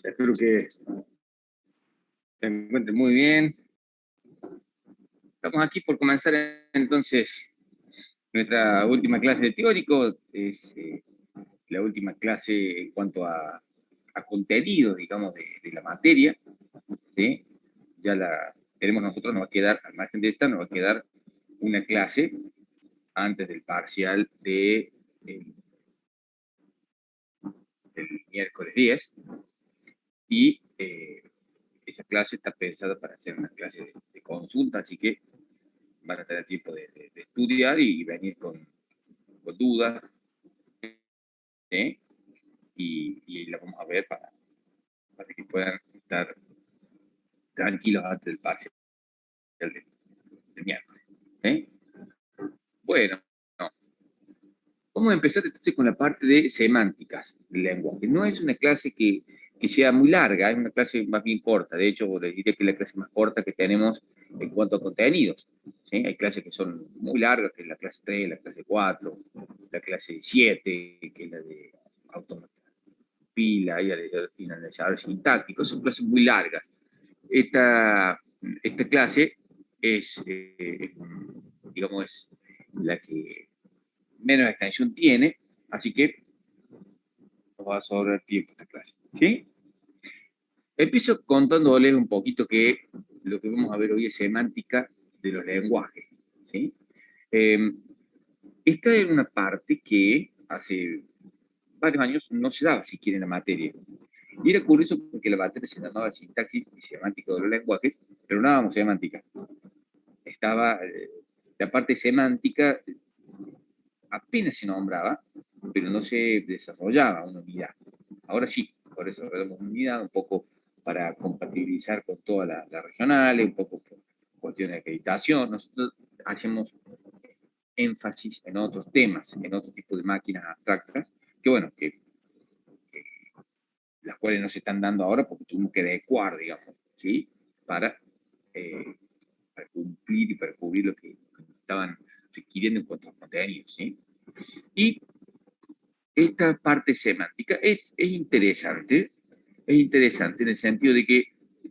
Espero que se encuentren muy bien. Estamos aquí por comenzar entonces nuestra última clase de teórico. Es la última clase en cuanto a contenidos, digamos, de la materia. ¿Sí? Ya la tenemos nosotros, nos va a quedar, al margen de esta, nos va a quedar una clase antes del parcial del miércoles 10. Y esa clase está pensada para hacer una clase de consulta, así que van a tener tiempo de estudiar y venir con dudas, ¿eh? Y la vamos a ver para que puedan estar tranquilos antes del parcial del miércoles. ¿Eh? Bueno, no. Vamos a empezar entonces con la parte de semánticas del lenguaje. No es una clase que sea muy larga, es una clase más bien corta. De hecho, les diría que es la clase más corta que tenemos en cuanto a contenidos. ¿Sí? Hay clases que son muy largas, que es la clase 3, la clase 4, la clase 7, que es la de automática pila y analizadores sintácticos, son clases muy largas. Esta clase es, digamos, es la que menos extensión tiene, así que nos va a sobrar tiempo esta clase. ¿Sí? Empiezo contándoles un poquito que lo que vamos a ver hoy es semántica de los lenguajes. ¿Sí? Eh, Esta es una parte que hace varios años no se daba siquiera en la materia. Y era curioso porque la materia se llamaba sintaxis y semántica de los lenguajes, pero no dábamos semántica. Estaba la parte semántica, apenas se nombraba, pero no se desarrollaba una unidad. Ahora sí, por eso desarrollamos una unidad un poco para compatibilizar con todas las regionales, un poco por cuestiones de acreditación. Nosotros hacemos énfasis en otros temas, en otro tipo de máquinas abstractas, que bueno, que las cuales no se están dando ahora porque tuvimos que adecuar, digamos, ¿sí? Para, eh, para cumplir y para cubrir lo que estaban requiriendo en cuanto a contenidos, ¿sí? Y esta parte semántica es interesante en el sentido de que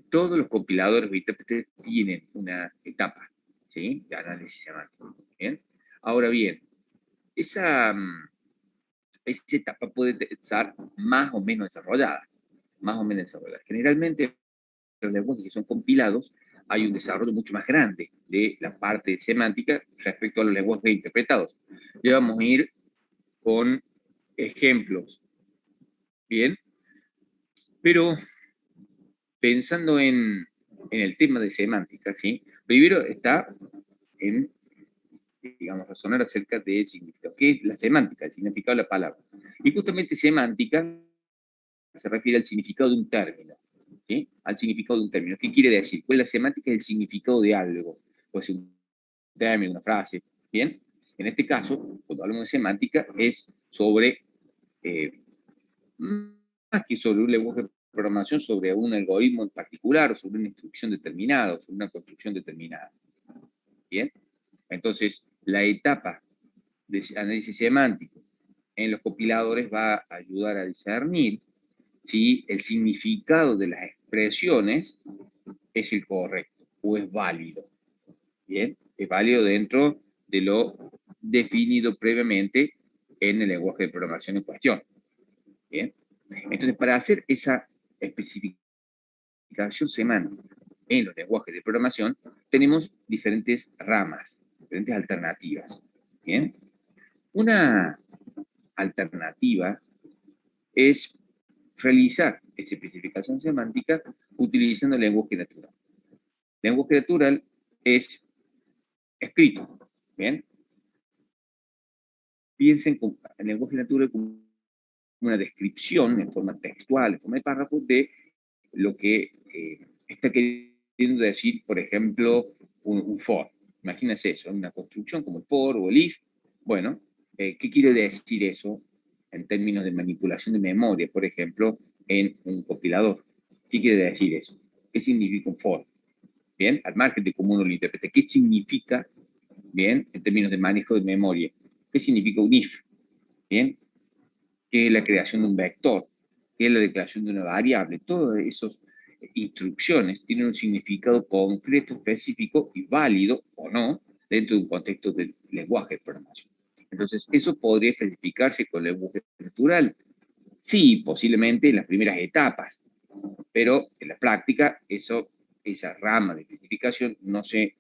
todos los compiladores o intérpretes tienen una etapa, ¿sí? De análisis semántico, ¿bien? Ahora bien, esa, esa etapa puede estar más o menos desarrollada, más o menos desarrollada. Generalmente, los lenguajes que son compilados, hay un desarrollo mucho más grande de la parte semántica respecto a los lenguajes interpretados. Ya vamos a ir con ejemplos, ¿bien? Pero pensando en el tema de semántica, ¿sí? Primero está en, digamos, razonar acerca del significado. ¿Qué es la semántica? El significado de la palabra. Y justamente semántica se refiere al significado de un término, ¿sí? Al significado de un término. ¿Qué quiere decir? Pues la semántica es el significado de algo. Puede ser un término, una frase, ¿bien? En este caso, cuando hablamos de semántica, es sobre, eh, más que sobre un lenguaje de programación, sobre un algoritmo en particular, o sobre una instrucción determinada, o sobre una construcción determinada, ¿bien? Entonces, la etapa de análisis semántico en los compiladores va a ayudar a discernir si el significado de las expresiones es el correcto o es válido. ¿Bien? Es válido dentro de lo definido previamente en el lenguaje de programación en cuestión. ¿Bien? Entonces, para hacer esa especificación semántica en los lenguajes de programación, tenemos diferentes ramas, diferentes alternativas. ¿Bien? Una alternativa es realizar esa especificación semántica utilizando el lenguaje natural. El lenguaje natural es escrito, ¿bien? Piensen en el lenguaje natural como una descripción en forma textual, en forma de párrafos de lo que está queriendo decir, por ejemplo, un for. Imagínense eso, una construcción como el for o el if. Bueno, ¿qué quiere decir eso en términos de manipulación de memoria, por ejemplo, en un compilador? ¿Qué quiere decir eso? ¿Qué significa un for? Bien, al margen de cómo uno lo interprete. ¿Qué significa, bien, en términos de manejo de memoria? ¿Qué significa un if? Bien, ¿qué es la creación de un vector? qué es la declaración de una variable. Todas esas instrucciones tienen un significado concreto, específico y válido o no dentro de un contexto del lenguaje de programación. Entonces, ¿eso podría especificarse con el lenguaje natural? Sí, posiblemente en las primeras etapas, pero en la práctica esa rama de especificación no se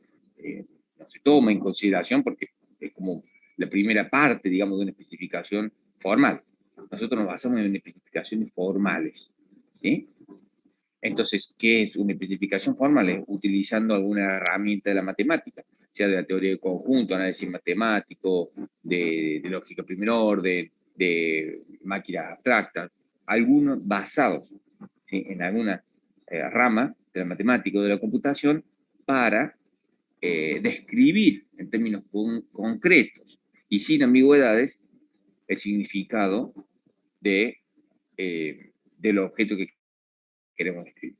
toma en consideración porque es como la primera parte, digamos, de una especificación formal. Nosotros nos basamos en especificaciones formales, ¿sí? Entonces, ¿qué es una especificación formal? Es utilizando alguna herramienta de la matemática, sea de la teoría de conjunto, análisis matemático, de lógica primer orden, de máquinas abstractas, algunos basados, ¿sí?, en alguna rama de la matemática o de la computación para describir en términos concretos y sin ambigüedades el significado de, del objeto que queremos describir.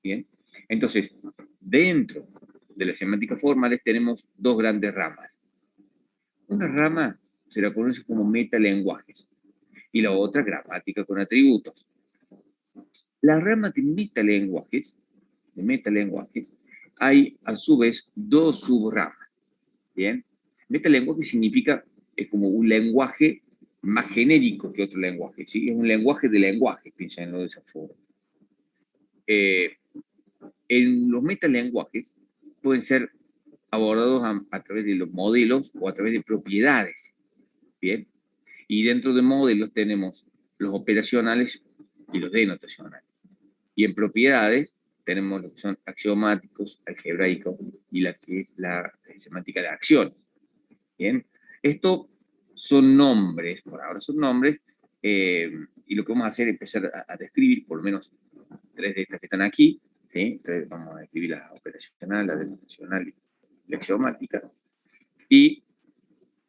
¿Bien? Entonces, dentro de las semánticas formales tenemos dos grandes ramas. Una rama se la conoce como metalenguajes y la otra gramática con atributos. La rama de metalenguajes, hay a su vez dos subramas. ¿Bien? Metalenguaje significa, es como un lenguaje más genérico que otro lenguaje, ¿sí? Es un lenguaje de lenguaje, piénsenlo de esa forma. En los metalenguajes pueden ser abordados a través de los modelos o a través de propiedades, ¿bien? Y dentro de modelos tenemos los operacionales y los denotacionales. Y en propiedades tenemos lo que son axiomáticos, algebraicos y la que es la semántica de acciones, ¿bien? Esto son nombres, por ahora son nombres, y lo que vamos a hacer es empezar a describir por lo menos tres de estas que están aquí, ¿sí? Entonces vamos a escribir la operacional, la denotacional y la axiomática. Y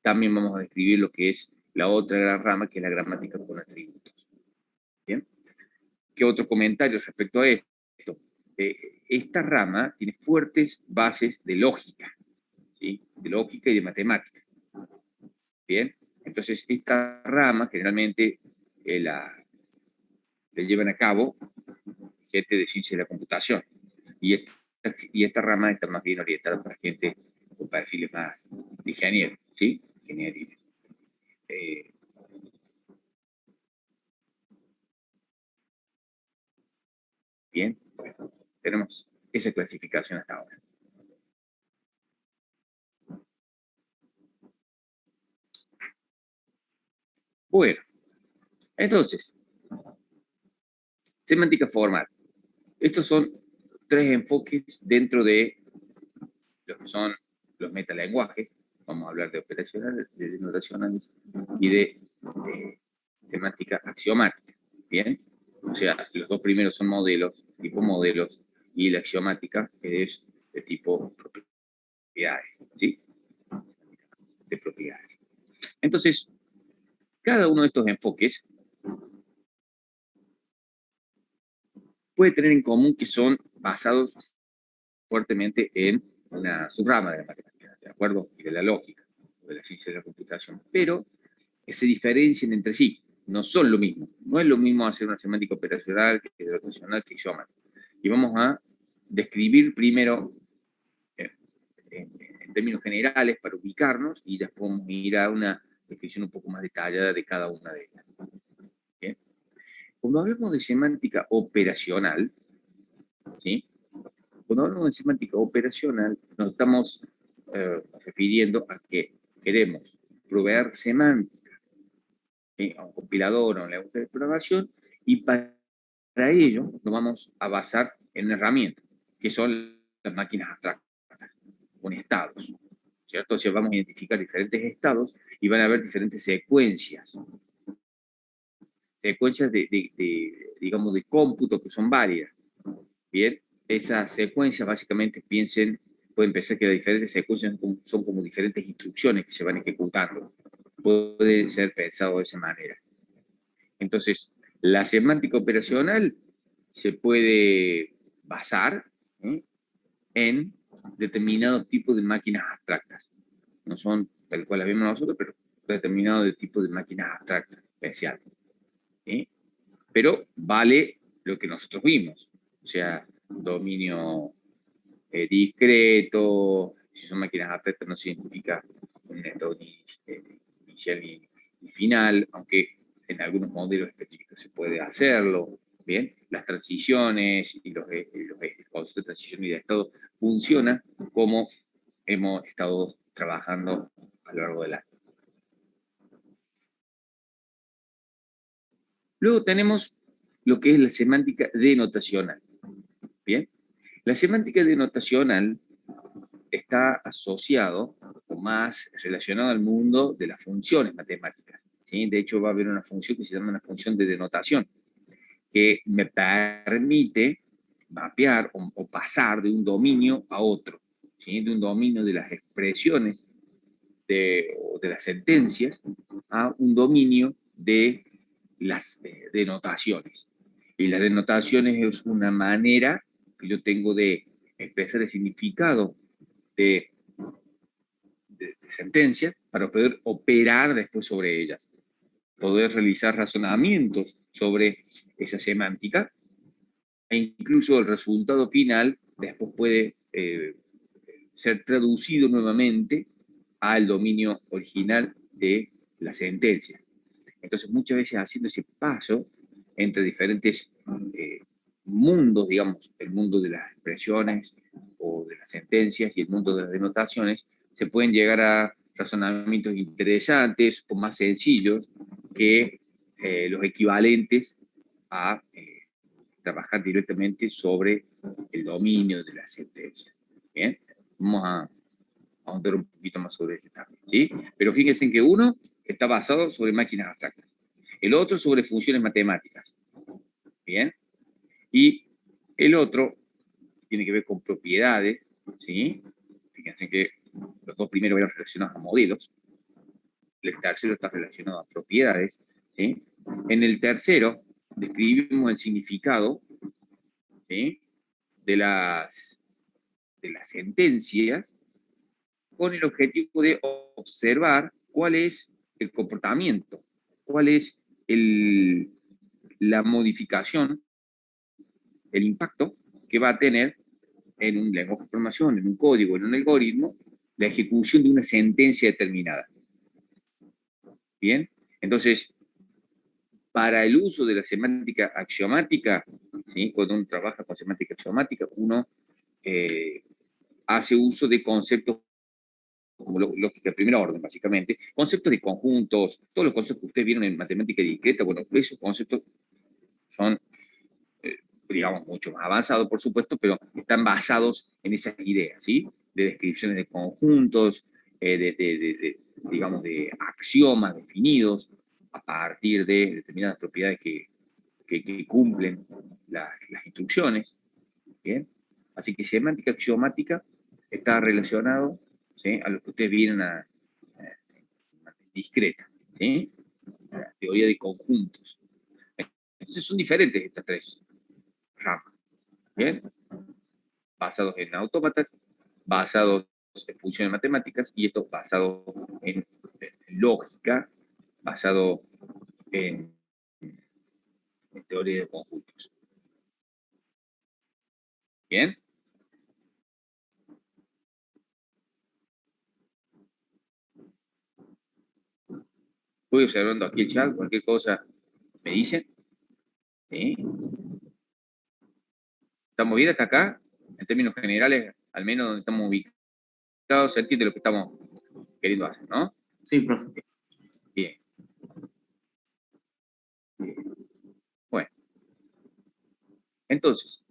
también vamos a describir lo que es la otra gran rama, que es la gramática con atributos. ¿Bien? ¿Qué otro comentario respecto a esto? Esta rama tiene fuertes bases de lógica, ¿sí? De lógica y de matemática. ¿Bien? Entonces, esta rama generalmente la llevan a cabo gente de ciencia de la computación. Y esta rama está más bien orientada para gente con perfiles más de ingeniero, ¿sí? Ingeniería. Bien, bueno, tenemos esa clasificación hasta ahora. Bueno, entonces, semántica formal. Estos son tres enfoques dentro de lo que son los metalenguajes. Vamos a hablar de operacionales, de denotacionales y de semántica axiomática. ¿Bien? O sea, los dos primeros son modelos, tipo modelos, y la axiomática es de tipo propiedades, ¿sí? De propiedades. Entonces, cada uno de estos enfoques puede tener en común que son basados fuertemente en una subrama de la matemática, ¿de acuerdo? Y de la lógica, de la ciencia de la computación, pero que se diferencian entre sí, no son lo mismo. No es lo mismo hacer una semántica operacional que denotacional que axiomática. Y vamos a describir primero en términos generales para ubicarnos y después vamos a ir a una descripción un poco más detallada de cada una de ellas. ¿Bien? Cuando hablamos de semántica operacional, ¿sí? Cuando hablamos de semántica operacional, nos estamos refiriendo a que queremos proveer semántica, ¿sí?, a un compilador o a un lenguaje de programación, y para ello nos vamos a basar en una herramienta, que son las máquinas abstractas, con estados, ¿cierto? O sea, vamos a identificar diferentes estados y van a haber diferentes secuencias digamos, de cómputo que son varias. Bien, esas secuencias básicamente pueden pensar que las diferentes secuencias son como diferentes instrucciones que se van ejecutando. Puede ser pensado de esa manera. Entonces, la semántica operacional se puede basar, ¿eh?, en determinados tipos de máquinas abstractas. No son tal cual las vemos nosotros, pero determinados tipos de máquinas abstractas especiales. ¿Sí? pero vale lo que nosotros vimos. O sea, dominio discreto, si son máquinas abstractas no se identifica un estado inicial ni final, aunque en algunos modelos específicos se puede hacerlo. Bien, las transiciones y los conceptos de transición y de estado funcionan como hemos estado trabajando a lo largo del año. Luego tenemos lo que es la semántica denotacional. Bien, la semántica denotacional está asociado o más relacionado al mundo de las funciones matemáticas. ¿Sí? De hecho, va a haber una función que se llama una función de denotación, que me permite mapear o pasar de un dominio a otro, ¿sí? De un dominio de las expresiones o de las sentencias a un dominio de las denotaciones. Y las denotaciones es una manera que yo tengo de expresar el significado de sentencias para poder operar después sobre ellas, poder realizar razonamientos sobre esa semántica e incluso el resultado final después puede ser traducido nuevamente al dominio original de la sentencia. Entonces muchas veces haciendo ese paso entre diferentes mundos, digamos, el mundo de las expresiones o de las sentencias y el mundo de las denotaciones, se pueden llegar a razonamientos interesantes o más sencillos que los equivalentes a trabajar directamente sobre el dominio de las sentencias. Bien, vamos a ahondar un poquito más sobre este también, ¿sí? Pero fíjense en que uno está basado sobre máquinas abstractas, el otro sobre funciones matemáticas, ¿bien? Y el otro tiene que ver con propiedades, ¿sí? Fíjense que los dos primeros eran relacionados a modelos, el tercero está relacionado a propiedades, ¿sí? En el tercero describimos el significado, ¿sí? de las sentencias con el objetivo de observar cuál es el comportamiento, cuál es la modificación, el impacto que va a tener en un lenguaje de programación, en un código, en un algoritmo, la ejecución de una sentencia determinada. Bien, entonces, para el uso de la semántica axiomática, ¿sí? Cuando uno trabaja con semántica axiomática, uno hace uso de conceptos como lógica de primer orden, básicamente, conceptos de conjuntos, todos los conceptos que ustedes vieron en matemática discreta, bueno, esos conceptos son, digamos, mucho más avanzados, por supuesto, pero están basados en esas ideas, ¿sí? De descripciones de conjuntos, digamos, de axiomas definidos a partir de determinadas propiedades que cumplen las instrucciones, ¿bien? Así que semántica axiomática está relacionado, ¿sí? A lo que ustedes vienen a discreta, ¿sí? La teoría de conjuntos. Entonces son diferentes estas tres ramas, ¿bien? Basados en autómatas, basados en funciones matemáticas, y esto basado en lógica, basado en teoría de conjuntos. ¿Bien? Voy observando aquí el chat, cualquier cosa me dicen. ¿Sí? ¿Estamos bien hasta acá? En términos generales, al menos donde estamos ubicados, se entiende lo que estamos queriendo hacer, ¿no? Sí, profe. Bien. Bien. Bueno, entonces,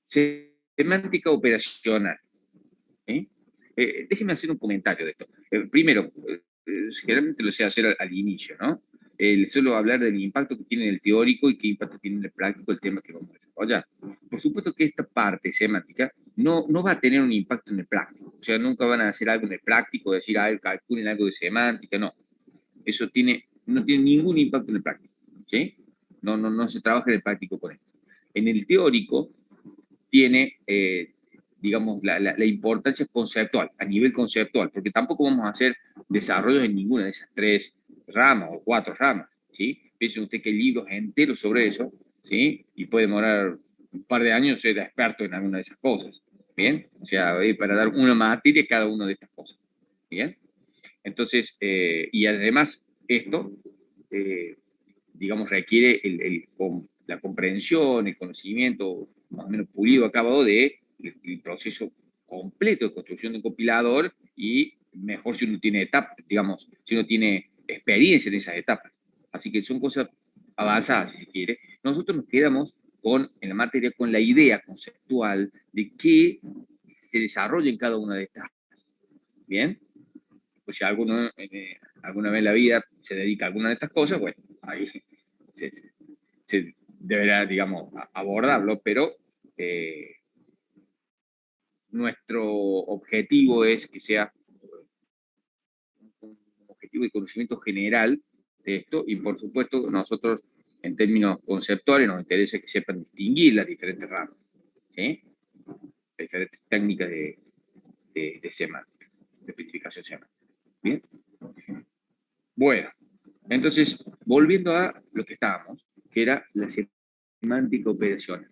semántica operacional. ¿Sí? Déjenme hacer un comentario de esto. Primero, generalmente lo sé hacer al inicio, ¿no? Suelo hablar del impacto que tiene en el teórico y qué impacto tiene en el práctico el tema que vamos a desarrollar. Por supuesto que esta parte semántica no va a tener un impacto en el práctico. O sea, nunca van a hacer algo en el práctico, decir, calculen algo de semántica, no. Eso no tiene ningún impacto en el práctico. ¿Sí? No se trabaja en el práctico con esto. En el teórico tiene, digamos, la importancia conceptual, a nivel conceptual, porque tampoco vamos a hacer desarrollos en ninguna de esas tres ramas o cuatro ramas, ¿sí? piense usted que hay libros enteros sobre eso, ¿sí? Y puede demorar un par de años ser experto en alguna de esas cosas, ¿bien? O sea, para dar una materia cada una de estas cosas, ¿bien? Entonces, y además esto, eh, digamos, requiere la comprensión, el conocimiento más o menos pulido, acabado de el proceso completo de construcción de un compilador, y mejor si uno tiene etapas, digamos, si uno tiene experiencia en esas etapas. Así que son cosas avanzadas, si se quiere. Nosotros nos quedamos en la materia con la idea conceptual de que se desarrolla en cada una de estas. ¿Bien? Pues si alguno alguna vez en la vida se dedica a alguna de estas cosas, bueno, ahí se deberá, digamos, abordarlo, pero nuestro objetivo es que sea un objetivo de conocimiento general de esto, y por supuesto nosotros en términos conceptuales nos interesa que sepan distinguir las diferentes ramas, ¿sí? Las diferentes técnicas de semántica, de especificación semántica. ¿Bien? Bueno, entonces, volviendo a lo que estábamos, que era la semántica operacional.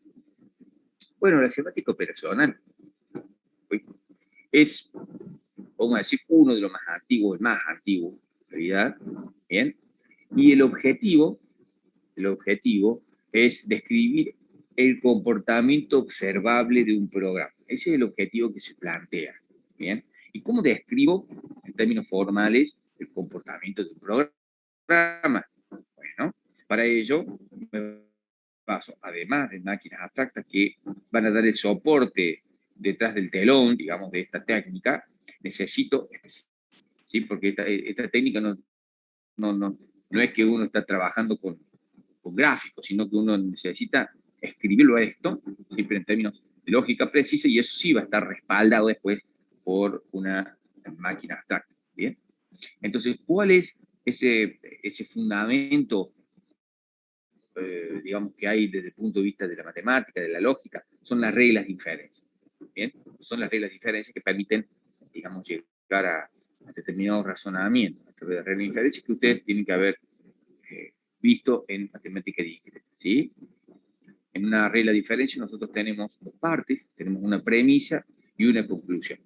Bueno, la semántica operacional es, vamos a decir, uno de los más antiguos, el más antiguo, en realidad, ¿bien? Y el objetivo es describir el comportamiento observable de un programa. Ese es el objetivo que se plantea, ¿bien? ¿Y cómo describo, en términos formales, el comportamiento de un programa? Bueno, para ello me paso, además de máquinas abstractas que van a dar el soporte detrás del telón, digamos, de esta técnica, necesito, ¿sí? Porque esta técnica no es que uno está trabajando con gráficos, sino que uno necesita escribirlo a esto, siempre en términos de lógica precisa, y eso sí va a estar respaldado después por una máquina abstracta. ¿Bien? Entonces, ¿cuál es ese fundamento, digamos, que hay desde el punto de vista de la matemática, de la lógica? Son las reglas de inferencia. ¿Bien? Son las reglas de inferencia que permiten, digamos, llegar a determinados razonamientos a través de reglas de inferencia que ustedes tienen que haber visto en matemática discreta, ¿sí? En una regla de diferencia nosotros tenemos dos partes, tenemos una premisa y una conclusión.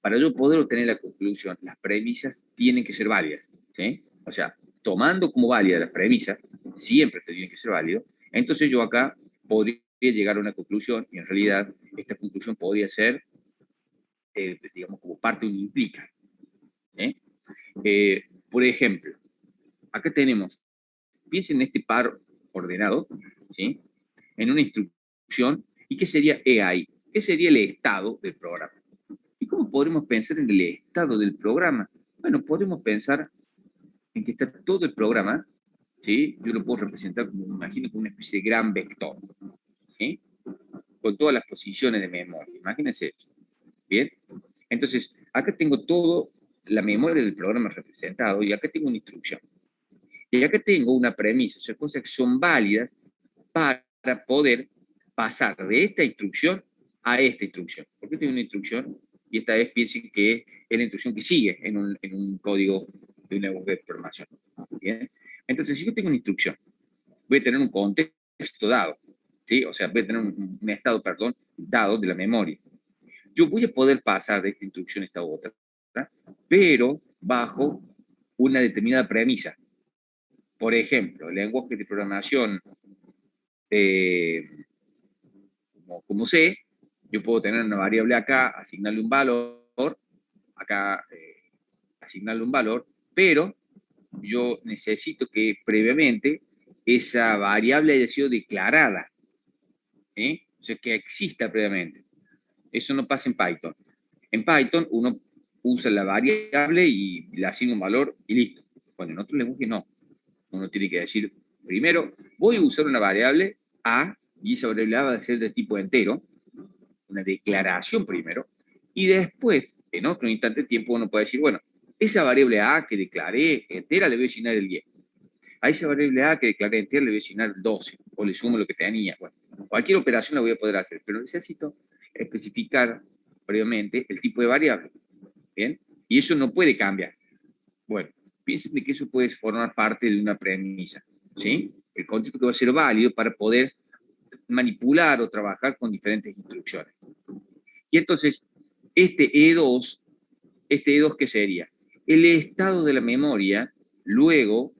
Para yo poder obtener la conclusión, las premisas tienen que ser válidas, ¿sí? O sea, tomando como válida las premisas, siempre tienen que ser válido, entonces yo acá podría llegar a una conclusión, y en realidad esta conclusión podría ser, digamos, como parte de un implica. Por ejemplo, acá tenemos, piensen en este par ordenado, ¿sí? En una instrucción, ¿y qué sería EAI? ¿Qué sería el estado del programa? ¿Y cómo podremos pensar en el estado del programa? Bueno, podemos pensar en que está todo el programa, ¿sí? Yo lo puedo representar, como, imagino, como una especie de gran vector, ¿sí? Con todas las posiciones de memoria. Imagínense eso. ¿Bien? Entonces, acá tengo todo la memoria del programa representado, y acá tengo una instrucción. Y acá tengo una premisa, o sea, cosas que son válidas para poder pasar de esta instrucción a esta instrucción. ¿Por qué tengo una instrucción? Y esta vez piensen que es la instrucción que sigue en un código de una lenguaje de programación. ¿Bien? Entonces, si yo tengo una instrucción, voy a tener un contexto dado, ¿sí? O sea, voy a tener un estado, perdón, dado de la memoria. Yo voy a poder pasar de esta instrucción a esta otra, pero bajo una determinada premisa. Por ejemplo, el lenguaje de programación como C, yo puedo tener una variable acá, asignarle un valor, acá asignarle un valor, pero yo necesito que previamente esa variable haya sido declarada, ¿sí? O sea, que exista previamente. Eso no pasa en Python. En Python uno usa la variable y le asigna un valor y listo. Bueno, en otro lenguaje no. Uno tiene que decir, primero, voy a usar una variable A, y esa variable A va a ser de tipo entero, una declaración primero, y después, en otro instante de tiempo, uno puede decir, bueno, esa variable A que declaré entera le voy a asignar el 10. A esa variable A que declaré entera le voy a asignar el 12, o le sumo lo que tenía. Bueno, cualquier operación la voy a poder hacer, pero necesito especificar previamente el tipo de variable. ¿Bien? Y eso no puede cambiar. Bueno, piensen de que eso puede formar parte de una premisa. ¿sí? El contexto que va a ser válido para poder manipular o trabajar con diferentes instrucciones. Y entonces, este E2, ¿qué sería? El estado de la memoria luego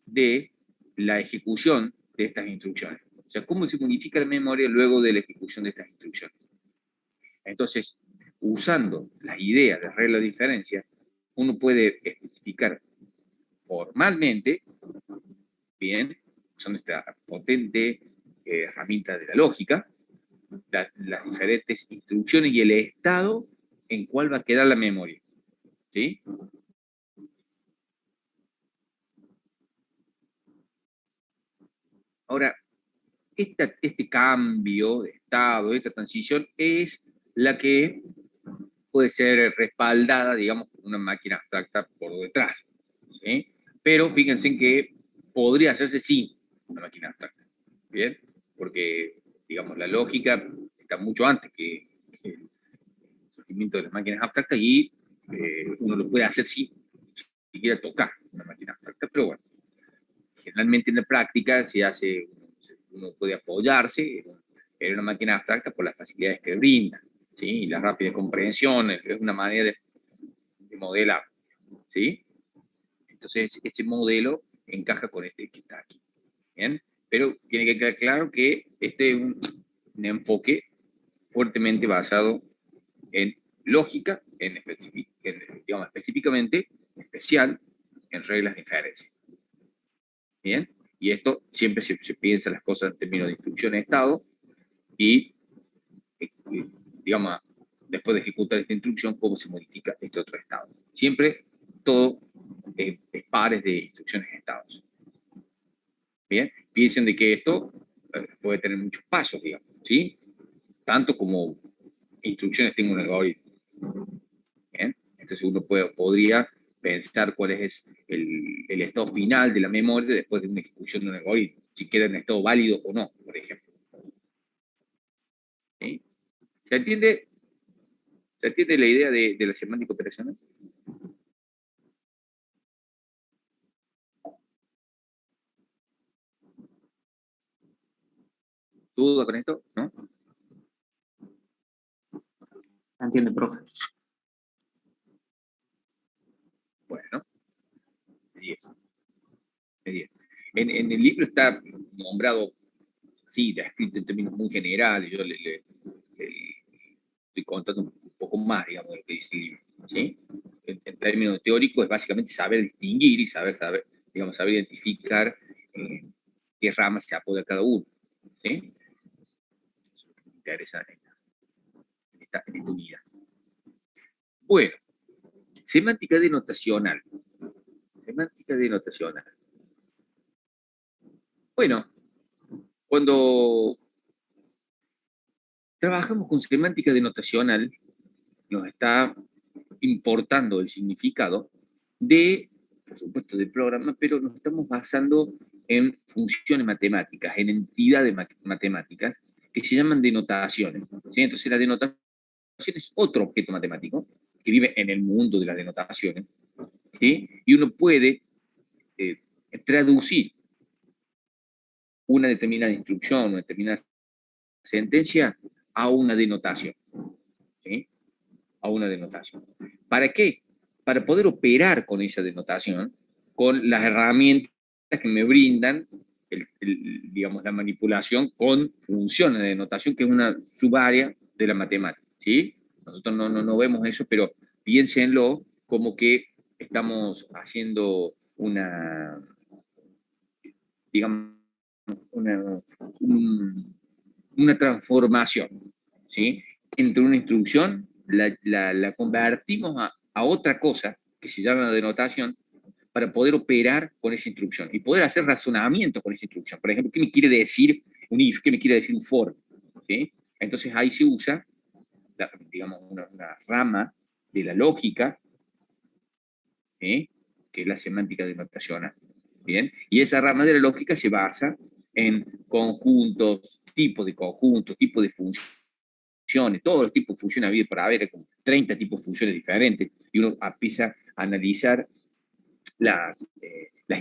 de la ejecución de estas instrucciones. O sea, cómo se modifica la memoria luego de la ejecución de estas instrucciones. Entonces, usando las ideas de regla de diferencia, uno puede especificar formalmente, bien, usando esta potente herramienta de la lógica, las diferentes instrucciones y el estado en cuál va a quedar la memoria. ¿Sí? Ahora, este cambio de estado, esta transición, es la que puede ser respaldada, digamos, por una máquina abstracta por detrás. ¿Sí? Pero fíjense en que podría hacerse sin una máquina abstracta. ¿Bien? Porque, digamos, la lógica está mucho antes que el surgimiento de las máquinas abstractas y uno lo puede hacer sin siquiera tocar una máquina abstracta, pero bueno, generalmente en la práctica se hace, uno puede apoyarse en una máquina abstracta por las facilidades que brinda, ¿sí? Y la rápida comprensión es una manera de modelar, ¿sí? Entonces, ese modelo encaja con este que está aquí, ¿bien? Pero tiene que quedar claro que este es un enfoque fuertemente basado en lógica, digamos, específicamente, especial, en reglas de inferencia. ¿Bien? Y esto siempre se piensa las cosas en términos de instrucción de estado y, digamos, después de ejecutar esta instrucción, cómo se modifica este otro estado. Siempre todo es pares de instrucciones de estados. Bien, piensen de que esto puede tener muchos pasos, digamos, ¿sí? Tanto como instrucciones tengo un algoritmo. Bien, entonces uno podría pensar cuál es el estado final de la memoria después de una ejecución de un algoritmo, si queda en estado válido o no, por ejemplo. ¿Sí? ¿Se entiende, ¿Se entiende la idea de la semántica operacional? ¿Duda con esto? ¿No? Entiende, profe. Bueno, 10. En el libro está nombrado, sí, descrito en términos muy generales, yo le estoy contando un poco más, digamos, de lo que dice el libro, ¿sí? En términos teóricos es básicamente saber distinguir y saber digamos, saber identificar qué ramas se apoya cada uno, ¿sí? Eso es lo que me interesa en esta unidad. Bueno, semántica denotacional. Semántica denotacional. Bueno, cuando trabajamos con semántica denotacional, nos está importando el significado de, por supuesto, del programa, pero nos estamos basando en funciones matemáticas, en entidades matemáticas que se llaman denotaciones. ¿Sí? Entonces, la denotación es otro objeto matemático que vive en el mundo de las denotaciones, ¿sí? Y uno puede eh, traducir una determinada instrucción, una determinada sentencia a una denotación, ¿sí? A una denotación. ¿Para qué? Para poder operar con esa denotación, con las herramientas que me brindan, digamos, la manipulación con funciones de denotación, que es una subárea de la matemática, ¿sí? Nosotros no vemos eso, pero piénsenlo como que estamos haciendo digamos, una, una transformación, ¿sí? Entre una instrucción, la convertimos a otra cosa que se llama denotación para poder operar con esa instrucción y poder hacer razonamiento con esa instrucción. Por ejemplo, ¿qué me quiere decir un if? ¿Qué me quiere decir un for? ¿Sí? Entonces ahí se usa, digamos, una rama de la lógica, ¿sí? Que es la semántica denotacional. ¿Bien? Y esa rama de la lógica se basa en conjuntos, tipos de funciones, todos los tipos de funciones habido para haber, como 30 tipos de funciones diferentes, y uno empieza a analizar las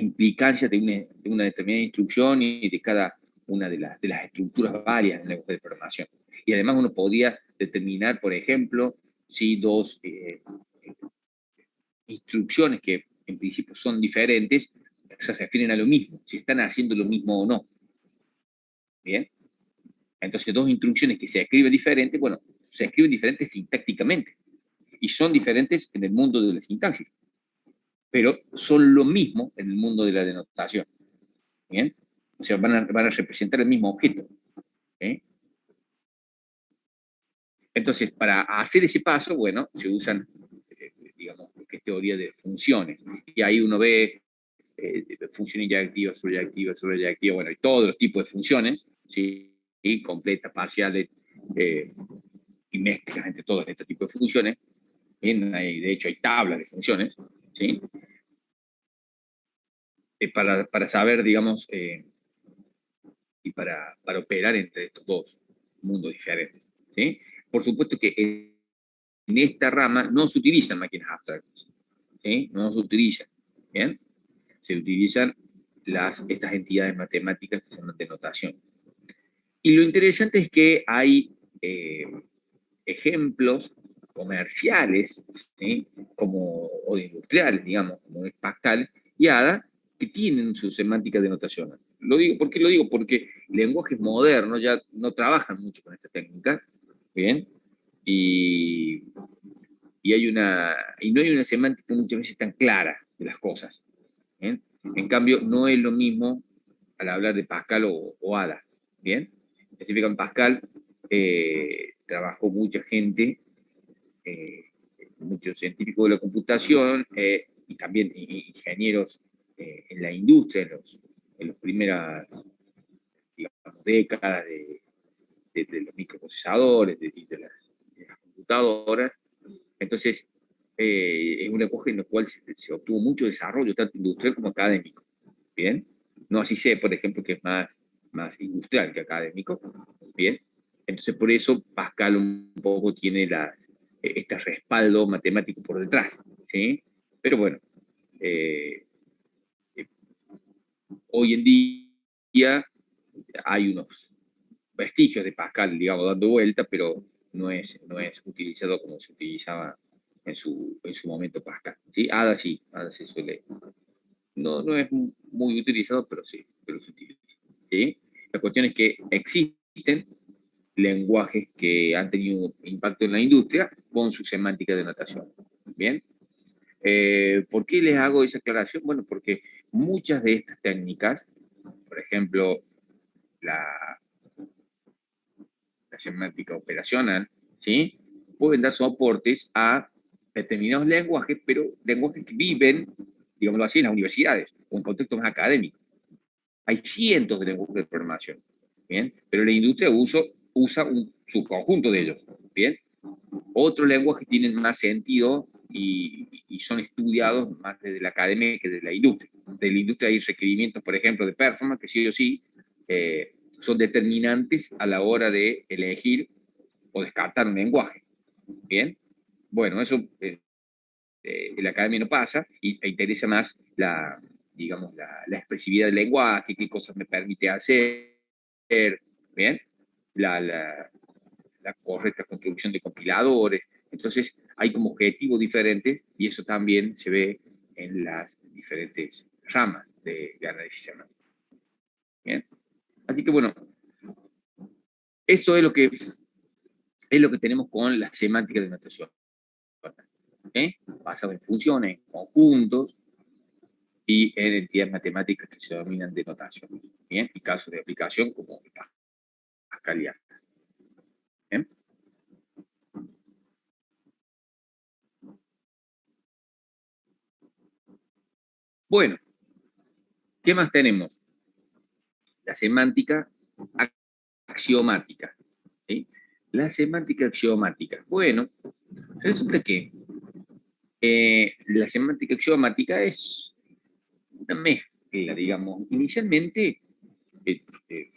implicancias de una determinada instrucción y de cada una de las estructuras varias en el lenguaje de programación. Y además uno podría determinar, por ejemplo, si dos instrucciones que en principio son diferentes se refieren a lo mismo, si están haciendo lo mismo o no. ¿Bien? Entonces, dos instrucciones que se escriben diferentes, bueno, se escriben diferentes sintácticamente y son diferentes en el mundo de la sintaxis, pero son lo mismo en el mundo de la denotación. ¿Bien? O sea, van a representar el mismo objeto. ¿Eh? Entonces, para hacer ese paso, bueno, se usan, digamos, lo que es teoría de funciones. Y ahí uno ve función inyectiva, sobreyectiva, bueno, y todos los tipos de funciones, ¿sí? Y completas, parciales, y mezclas entre todos estos tipos de funciones. De hecho, hay tablas de funciones, ¿sí? Para saber, digamos, y para operar entre estos dos mundos diferentes, ¿sí? Por supuesto que en esta rama no se utilizan máquinas abstractas, ¿sí? No se utilizan, ¿bien? Se utilizan estas entidades matemáticas que se llaman de notación. Y lo interesante es que hay ejemplos comerciales, ¿sí? O de industriales, digamos, como es Pascal y Ada, que tienen su semántica de notación. ¿Por qué lo digo? Porque lenguajes modernos ya no trabajan mucho con esta técnica, ¿bien? Y, y no hay una semántica muchas veces tan clara de las cosas. ¿Bien? En cambio, no es lo mismo al hablar de Pascal o Ada. ¿Bien? Específicamente en Pascal trabajó mucha gente, eh, muchos científicos de la computación y también ingenieros en la industria en las primeras, digamos, décadas de los microprocesadores, de las computadoras. Entonces, es un lenguaje en el cual se obtuvo mucho desarrollo, tanto industrial como académico. ¿Bien? No así sé, por ejemplo, que es más industrial que académico. ¿Bien? Entonces, por eso Pascal un poco tiene este respaldo matemático por detrás. ¿Sí? Pero bueno, eh, eh, hoy en día hay unos vestigios de Pascal, digamos, dando vuelta, pero no es utilizado como se utilizaba en su momento Pascal. ¿Sí? Ada se suele, no es muy utilizado, pero se utiliza. ¿Sí? La cuestión es que existen lenguajes que han tenido impacto en la industria con su semántica de notación. ¿Bien? ¿Por qué les hago esa aclaración? Bueno, porque muchas de estas técnicas, por ejemplo, la, la semántica operacional, ¿sí? Pueden dar soportes a determinados lenguajes, pero lenguajes que viven, digámoslo así, en las universidades o en contextos más académicos. Hay cientos de lenguajes de programación, ¿bien? Pero la industria usa un subconjunto de ellos, ¿bien? Otros lenguajes tienen más sentido y son estudiados más desde la academia que desde la industria. De la industria hay requerimientos, por ejemplo, de performance, que sí o sí son determinantes a la hora de elegir o descartar un lenguaje, ¿bien? Bueno, eso en la academia no pasa e interesa más digamos, la expresividad del lenguaje, qué cosas me permite hacer, ¿bien? La, la, la correcta construcción de compiladores. Entonces, hay como objetivos diferentes y eso también se ve en las diferentes ramas de análisis semántico. ¿Bien? Así que bueno, eso es lo que tenemos con la semántica de notación. ¿Eh? Basado en funciones, en conjuntos y en entidades matemáticas que se denominan de notación. ¿Bien? Y casos de aplicación como Pascal y Ada. ¿Bien? Bueno, ¿qué más tenemos? La semántica axiomática. ¿Sí? La semántica axiomática. Bueno, resulta que la semántica axiomática es una mezcla, digamos. Inicialmente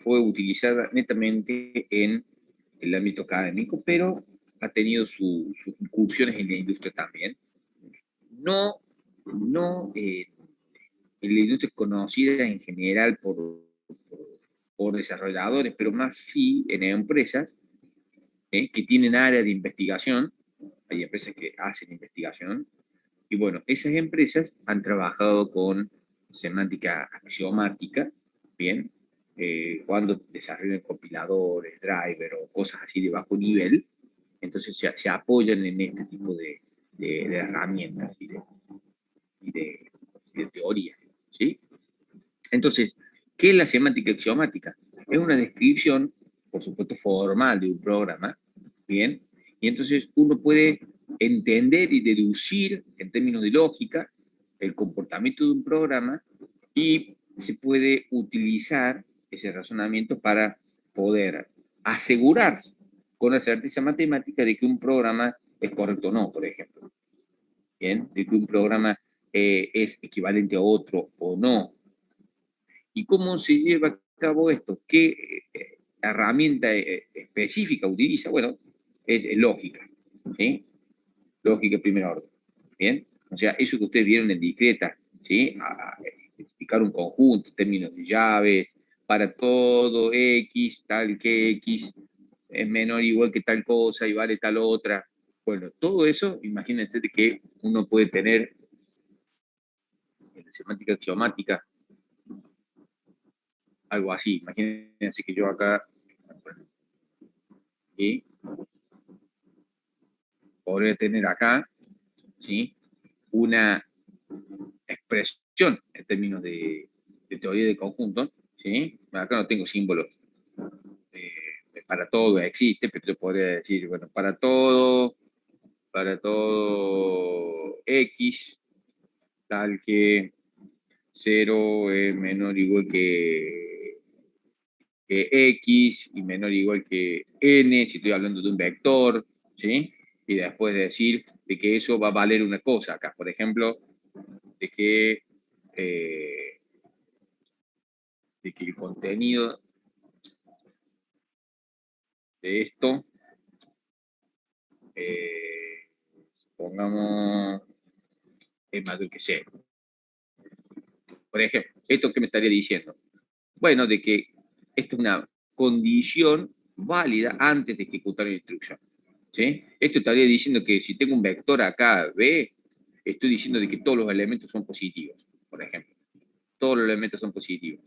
fue utilizada netamente en el ámbito académico, pero ha tenido sus incursiones en la industria también. No no en la industria conocida en general por desarrolladores, pero más sí en empresas que tienen áreas de investigación. Hay empresas que hacen investigación, y bueno, esas empresas han trabajado con semántica axiomática, ¿bien? Cuando desarrollan compiladores, drivers o cosas así de bajo nivel, entonces se apoyan en este tipo de herramientas y de, de teoría, ¿sí? Entonces, ¿qué es la semántica axiomática? Es una descripción, por supuesto, formal de un programa, ¿bien? Y entonces uno puede entender y deducir, en términos de lógica, el comportamiento de un programa, y se puede utilizar ese razonamiento para poder asegurar con la certeza matemática de que un programa es correcto o no, por ejemplo, ¿bien? De que un programa es equivalente a otro o no. ¿Y cómo se lleva a cabo esto? ¿Qué herramienta específica utiliza? Bueno, es lógica, ¿sí? Lógica de primer orden, ¿bien? O sea, eso que ustedes vieron en discreta, ¿sí? A especificar un conjunto, términos de llaves, para todo X, tal que X es menor o igual que tal cosa y vale tal otra. Bueno, todo eso, imagínense de que uno puede tener en la semántica axiomática algo así. Imagínense que yo acá, ¿sí? Podría tener acá, ¿sí? Una expresión en términos de teoría de conjuntos, ¿sí? Acá no tengo símbolos para todo existe, pero yo podría decir, bueno, para todo X, tal que 0 es menor o igual que X y menor o igual que N, si estoy hablando de un vector, ¿sí? Y después decir de que eso va a valer una cosa acá, por ejemplo, de que, eh, de que el contenido de esto, eh, pongamos, es mayor que cero. Por ejemplo, ¿esto qué me estaría diciendo? Bueno, de que esto es una condición válida antes de ejecutar la instrucción, ¿sí? Esto estaría diciendo que si tengo un vector acá, B, estoy diciendo de que todos los elementos son positivos, por ejemplo. Todos los elementos son positivos.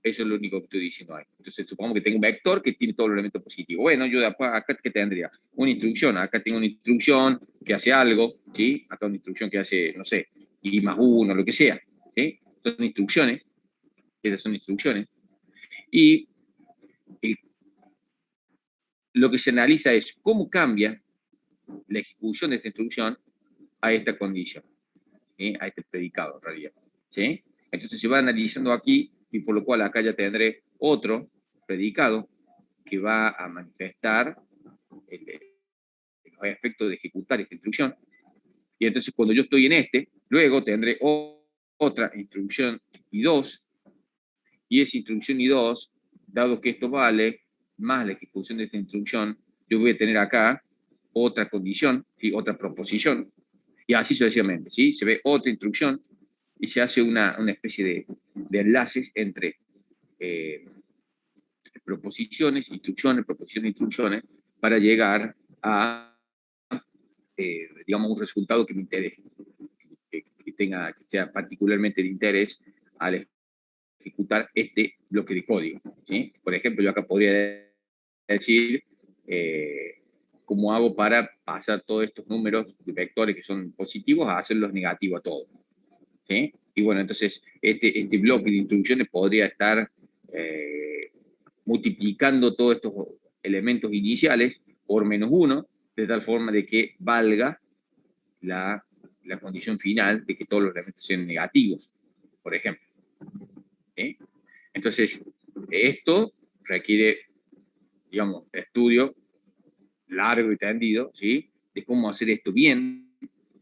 Eso es lo único que estoy diciendo ahí. Entonces, supongamos que tengo un vector que tiene todos los elementos positivos. Bueno, yo acá, ¿qué tendría? Una instrucción. Acá tengo una instrucción que hace algo, ¿sí? Acá una instrucción que hace, no sé, y más uno, lo que sea, ¿sí? Son instrucciones. Esas son instrucciones. Y el, lo que se analiza es cómo cambia la ejecución de esta instrucción a esta condición, ¿sí? A este predicado, en realidad, ¿sí? Entonces se va analizando aquí, y por lo cual acá ya tendré otro predicado que va a manifestar los efectos de ejecutar esta instrucción. Y entonces cuando yo estoy en este, luego tendré otra instrucción I2, y esa instrucción I2, dado que esto vale más la ejecución de esta instrucción, yo voy a tener acá otra condición, ¿sí? Otra proposición, y así sucesivamente, ¿sí? Se ve otra instrucción y se hace una especie de enlaces entre eh, proposiciones, instrucciones, para llegar a, digamos, un resultado que me interese, que sea particularmente de interés al ejecutar este bloque de código, ¿sí? Por ejemplo, yo acá podría decir cómo hago para pasar todos estos números de vectores que son positivos a hacerlos negativos a todos, ¿sí? Y bueno, entonces este bloque de instrucciones podría estar multiplicando todos estos elementos iniciales por -1, de tal forma de que valga la condición final de que todos los elementos sean negativos, por ejemplo, ¿sí? Entonces, esto requiere, digamos, estudio largo y tendido, ¿sí? De cómo hacer esto bien.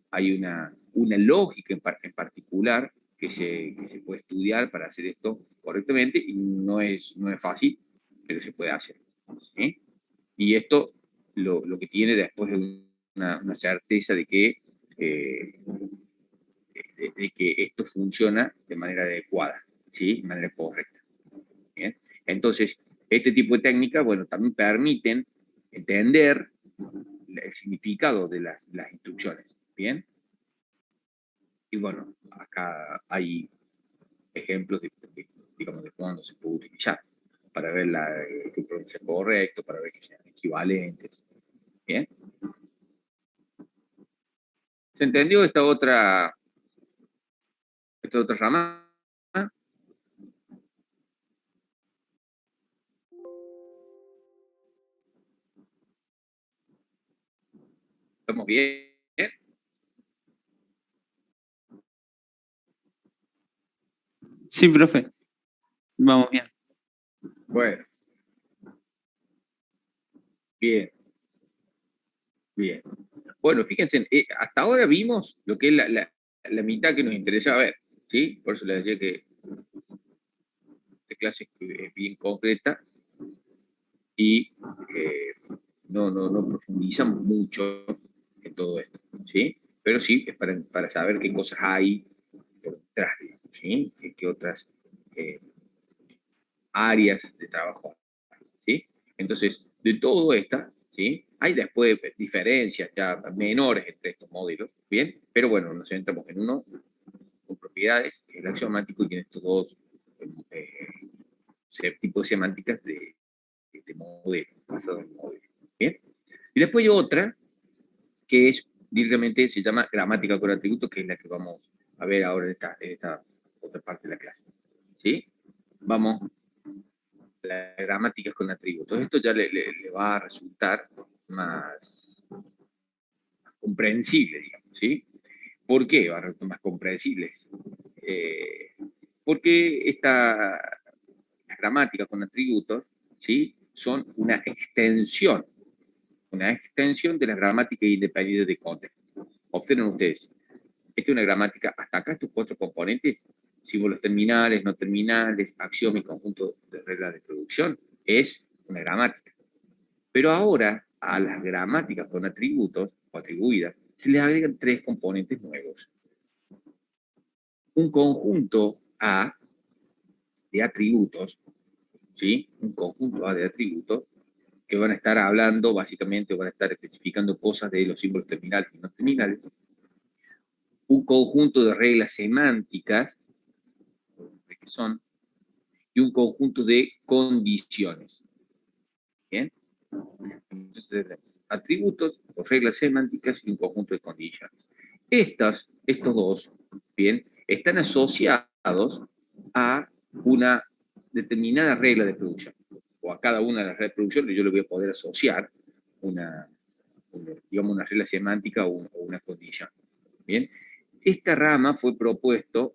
Hay una lógica en particular que se puede estudiar para hacer esto correctamente, y no es fácil, pero se puede hacer, ¿sí? Y esto lo que tiene después es una certeza de que de que esto funciona de manera adecuada, ¿sí? De manera correcta. ¿Bien? Entonces, este tipo de técnicas, bueno, también permiten entender el significado de las instrucciones, ¿bien? Y bueno, acá hay ejemplos digamos, de cuándo se puede utilizar, para ver que pronuncia correcto, para ver que sean equivalentes, ¿bien? ¿Se entendió esta otra rama? ¿Estamos bien? Sí, profe. Vamos bien. Bueno, bien, bien. Bueno, fíjense, hasta ahora vimos lo que es la mitad que nos interesaba ver, ¿sí? Por eso les decía que esta clase es bien concreta y no profundizamos mucho en todo esto, ¿sí? Pero sí es para saber qué cosas hay por detrás, ¿sí? ¿Qué otras eh, áreas de trabajo, ¿sí? Entonces, de todo esto, ¿sí? Hay después diferencias ya menores entre estos modelos, ¿bien? Pero bueno, nos centramos en uno con propiedades, que es el axiomático, y tiene estos dos tipos de semánticas de modelo, basado en modelo, ¿bien? Y después hay otra, que es directamente, se llama gramática con atributos, que es la que vamos a ver ahora en esta otra parte de la clase, ¿sí? Vamos las gramáticas con atributos. Esto ya le va a resultar más comprensible, digamos, ¿sí? ¿Por qué va a resultar más comprensible? Eh, porque las gramáticas con atributos, ¿sí? Son una extensión de las gramáticas independientes de contexto. Observen ustedes, esta es una gramática, hasta acá estos cuatro componentes, símbolos terminales, no terminales, axioma y conjunto de reglas de producción, es una gramática. Pero ahora, a las gramáticas con atributos o atribuidas, se les agregan tres componentes nuevos. Un conjunto A de atributos, ¿sí? Un conjunto A de atributos que van a estar hablando, básicamente, van a estar especificando cosas de los símbolos terminales y no terminales. Un conjunto de reglas semánticas, que son, y un conjunto de condiciones. ¿Bien? Entonces, atributos o reglas semánticas y un conjunto de condiciones. Estos dos, bien, están asociados a una determinada regla de producción, o a cada una de las reglas de producción que yo le voy a poder asociar digamos, una regla semántica o una condición. Bien, esta rama fue propuesto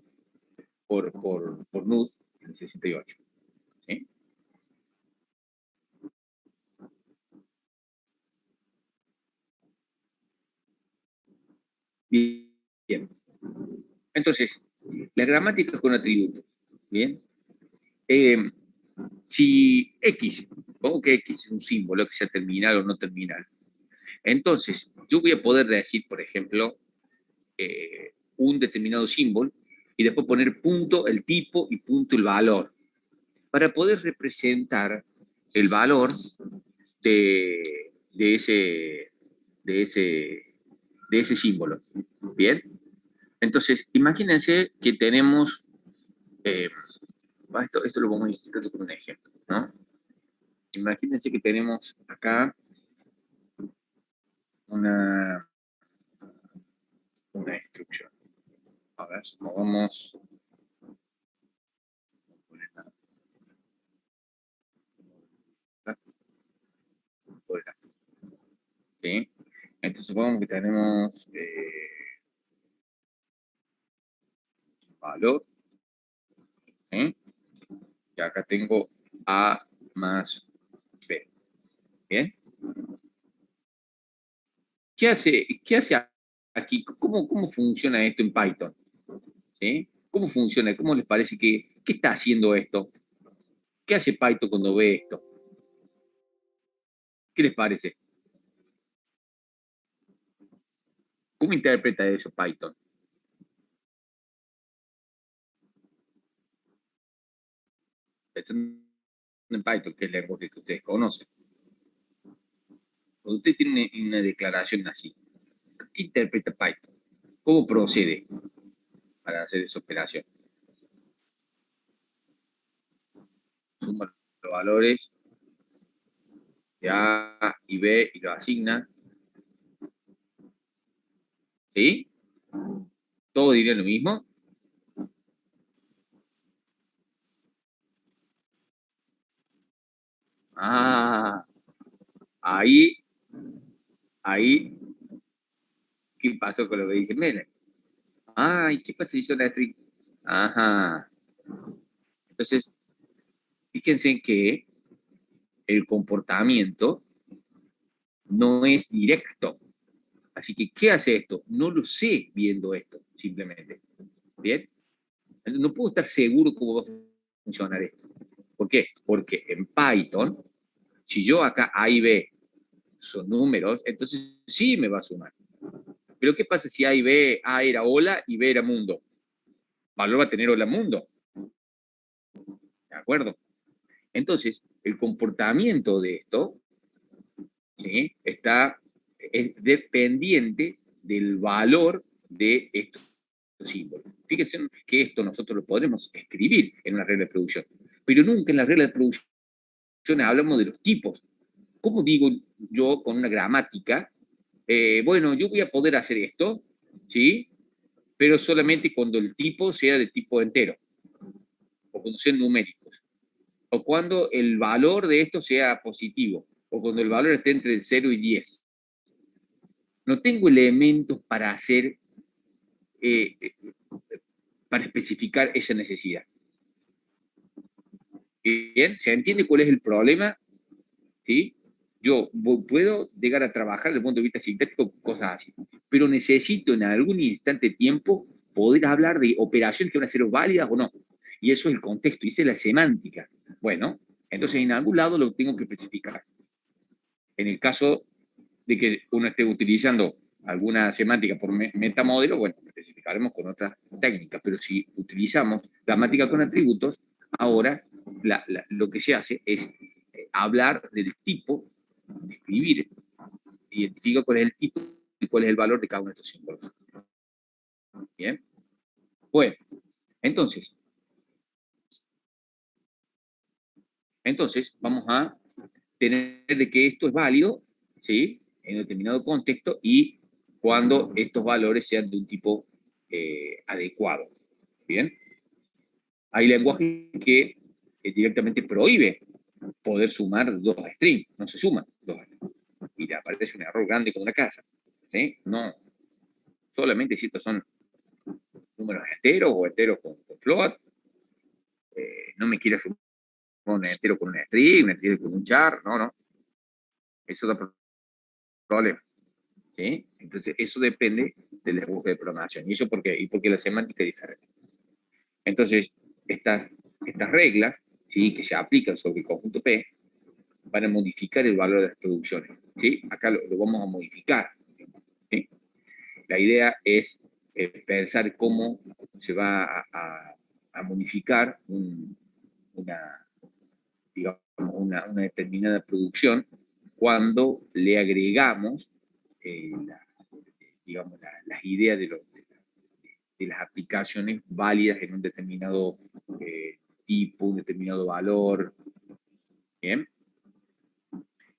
por Knuth en el 68. ¿Sí? Bien. Entonces, la gramática con atributos. Bien. Eh, si X, supongo que X es un símbolo que sea terminal o no terminal, entonces yo voy a poder decir, por ejemplo, un determinado símbolo y después poner punto el tipo y punto el valor, para poder representar el valor de ese, de ese, de ese símbolo. Bien, entonces imagínense que tenemos, eh, esto lo vamos a indicar con un ejemplo, ¿no? Imagínense que tenemos acá una, una instrucción. A ver, vamos ¿sí? Entonces supongamos que tenemos valor, ¿sí? Y acá tengo A más B. ¿Bien? ¿Qué hace aquí? ¿Cómo funciona esto en Python? ¿Sí? ¿Cómo funciona? ¿Cómo les parece qué está haciendo esto? ¿Qué hace Python cuando ve esto? ¿Qué les parece? ¿Cómo interpreta eso Python? pensando en Python, que es el lenguaje que ustedes conocen. Cuando usted tiene una declaración así, ¿qué interpreta Python? ¿Cómo procede para hacer esa operación? Suma los valores de A y B y lo asigna. ¿Sí? ¿Todos dirían lo mismo? Ah, ahí, ¿qué pasó con lo que dice Mele? Ay, ¿qué pasa si hizo la string? Ajá. Entonces, fíjense en que el comportamiento no es directo. Así que, ¿qué hace esto? No lo sé viendo esto, simplemente. ¿Bien? No puedo estar seguro cómo va a funcionar esto. ¿Por qué? Porque en Python, si yo acá A y B son números, entonces sí me va a sumar. Pero ¿qué pasa si A y B, A era hola y B era mundo? Valor va a tener hola mundo. ¿De acuerdo? Entonces, el comportamiento de esto, ¿sí? Es dependiente del valor de estos símbolos. Fíjense que esto nosotros lo podremos escribir en una regla de producción, pero nunca en la regla de producción hablamos de los tipos. ¿Cómo digo yo con una gramática? Bueno, yo voy a poder hacer esto, ¿sí? Pero solamente cuando el tipo sea de tipo entero, o cuando sean numéricos, o cuando el valor de esto sea positivo, o cuando el valor esté entre 0 y 10. No tengo elementos para hacer, eh, para especificar esa necesidad. Bien, ¿se entiende cuál es el problema? ¿Sí? Yo puedo llegar a trabajar desde el punto de vista sintáctico cosas así, pero necesito en algún instante de tiempo poder hablar de operaciones que van a ser válidas o no. Y eso es el contexto, y esa es la semántica. Bueno, entonces en algún lado lo tengo que especificar. En el caso de que uno esté utilizando alguna semántica por metamodelo, bueno, especificaremos con otras técnicas, pero si utilizamos gramática con atributos, ahora lo que se hace es hablar del tipo, escribir, identifica cuál es el tipo y cuál es el valor de cada uno de estos símbolos. Bien, bueno, entonces vamos a tener de que esto es válido, ¿sí? En un determinado contexto y cuando estos valores sean de un tipo adecuado. Bien, hay lenguajes que directamente prohíbe poder sumar dos strings, no se suman dos strings. Y le aparece un error grande como una casa. ¿Sí? No, solamente si estos son números enteros o enteros con float, no me quiero sumar un entero con un string, un entero con un char, no, no. Eso da problema. ¿Sí? Entonces, eso depende del lenguaje de programación. ¿Y eso por qué? Y porque la semántica es diferente. Entonces, estas reglas, ¿sí? Que se aplican sobre el conjunto P, van a modificar el valor de las producciones. ¿Sí? Acá lo vamos a modificar. ¿Sí? La idea es pensar cómo se va a modificar digamos, una determinada producción cuando le agregamos digamos, las ideas de las aplicaciones válidas en un determinado tipo, un determinado valor. Bien,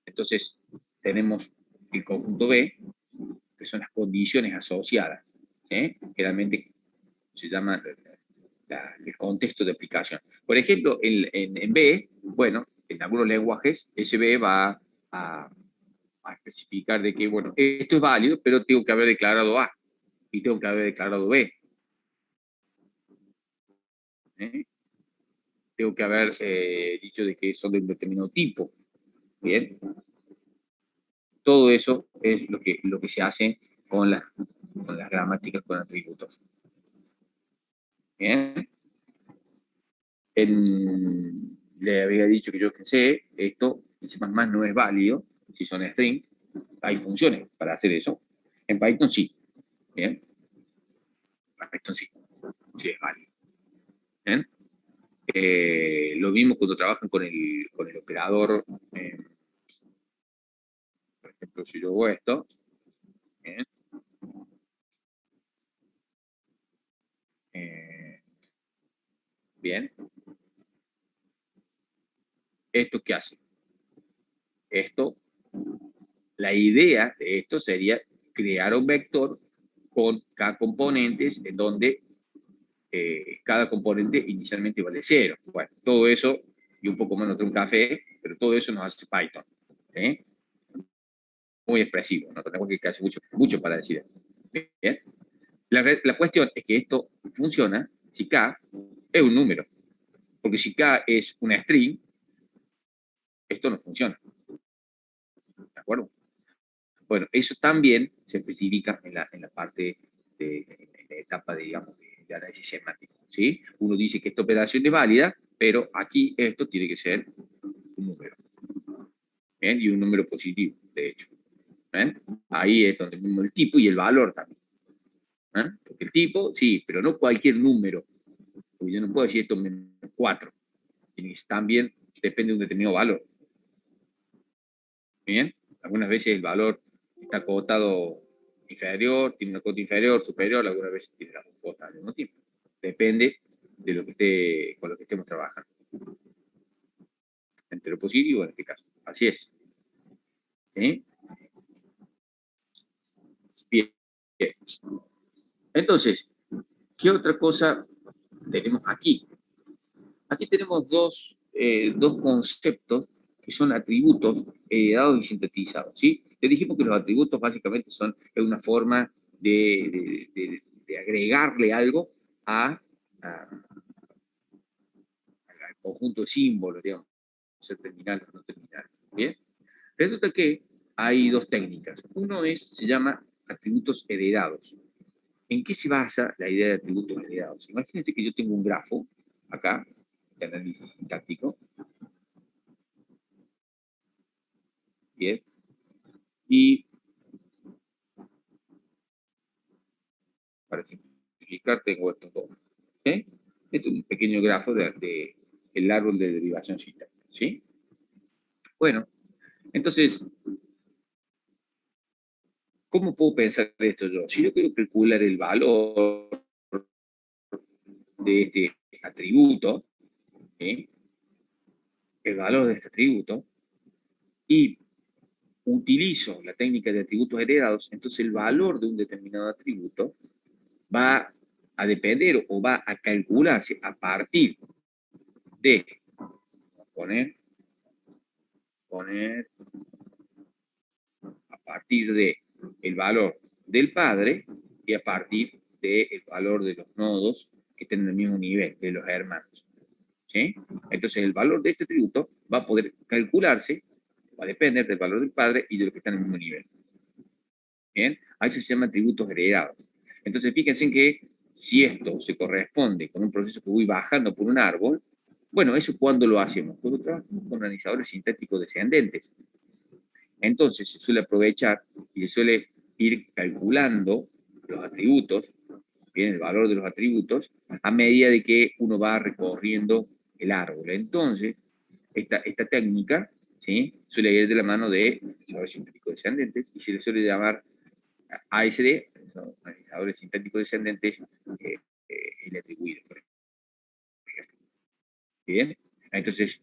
entonces tenemos el conjunto B, que son las condiciones asociadas. Generalmente se llama el contexto de aplicación. Por ejemplo, en B, bueno, en algunos lenguajes, ese B va a especificar de que, bueno, esto es válido, pero tengo que haber declarado A y tengo que haber declarado B. ¿Eh? Tengo que haber dicho de que son de un determinado tipo. Bien, todo eso es lo que se hace con las gramáticas con atributos. Bien, le había dicho que yo que sé, esto en C++ no es válido, si son string, hay funciones para hacer eso. En Python sí. Bien, Python sí, sí es válido. Bien. Lo mismo cuando trabajan con el operador. Por ejemplo, si yo hago esto, ¿eh? Bien, ¿esto qué hace? Esto, la idea de esto sería crear un vector con K componentes en donde cada componente inicialmente vale 0. Bueno, todo eso, y un poco menos de un café, pero todo eso nos hace Python. ¿Sí? Muy expresivo, no tenemos que hacer mucho para decir esto. ¿Bien? La cuestión es que esto funciona si K es un número. Porque si K es una string, esto no funciona. ¿De acuerdo? Bueno, eso también se especifica en la parte en la etapa, digamos, de análisis semántico. ¿Sí? Uno dice que esta operación es válida, pero aquí esto tiene que ser un número. ¿Bien? Y un número positivo, de hecho. ¿Bien? Ahí es donde vemos el tipo y el valor también. ¿Eh? Porque el tipo, sí, pero no cualquier número. Porque yo no puedo decir esto menos 4. También depende de un determinado valor. ¿Bien? Algunas veces el valor está acotado inferior, tiene una cota inferior, superior, algunas veces tiene las dos cotas al mismo tiempo. Depende de lo que con lo que estemos trabajando. Entre lo positivo en este caso. Así es. ¿Sí? Bien. Entonces, ¿qué otra cosa tenemos aquí? Aquí tenemos dos conceptos que son atributos heredados y sintetizados. ¿Sí? Le dijimos que los atributos básicamente son una forma de agregarle algo al conjunto de símbolos, digamos, ser terminal o no terminal. ¿Bien? Resulta que hay dos técnicas. Uno se llama atributos heredados. ¿En qué se basa la idea de atributos heredados? Imagínense que yo tengo un grafo acá, de análisis sintáctico, ¿bien? Y para simplificar tengo estos dos. ¿Sí? Este es un pequeño grafo el árbol de derivación sintáctica. ¿Sí? Bueno, entonces, ¿cómo puedo pensar esto yo? Si yo quiero calcular el valor de este atributo, ¿sí? El valor de este atributo, y utilizo la técnica de atributos heredados, entonces el valor de un determinado atributo va a depender o va a calcularse a partir de poner a partir de el valor del padre y a partir del valor de los nodos que estén en el mismo nivel, de los hermanos. ¿Sí? Entonces el valor de este atributo va a poder calcularse, va a depender del valor del padre y de los que están en el mismo nivel. ¿Bien? A eso se llama atributos heredados. Entonces fíjense que si esto se corresponde con un proceso que voy bajando por un árbol, bueno, ¿eso cuándo lo hacemos? Cuando trabajamos con organizadores sintácticos descendentes. Entonces se suele aprovechar y se suele ir calculando los atributos, bien, el valor de los atributos, a medida de que uno va recorriendo el árbol. Entonces, esta técnica, ¿sí? Suele ir de la mano de organizadores sintácticos descendentes y se le suele llamar ASD, organizadores sintácticos descendentes, el atribuido. Bien, entonces,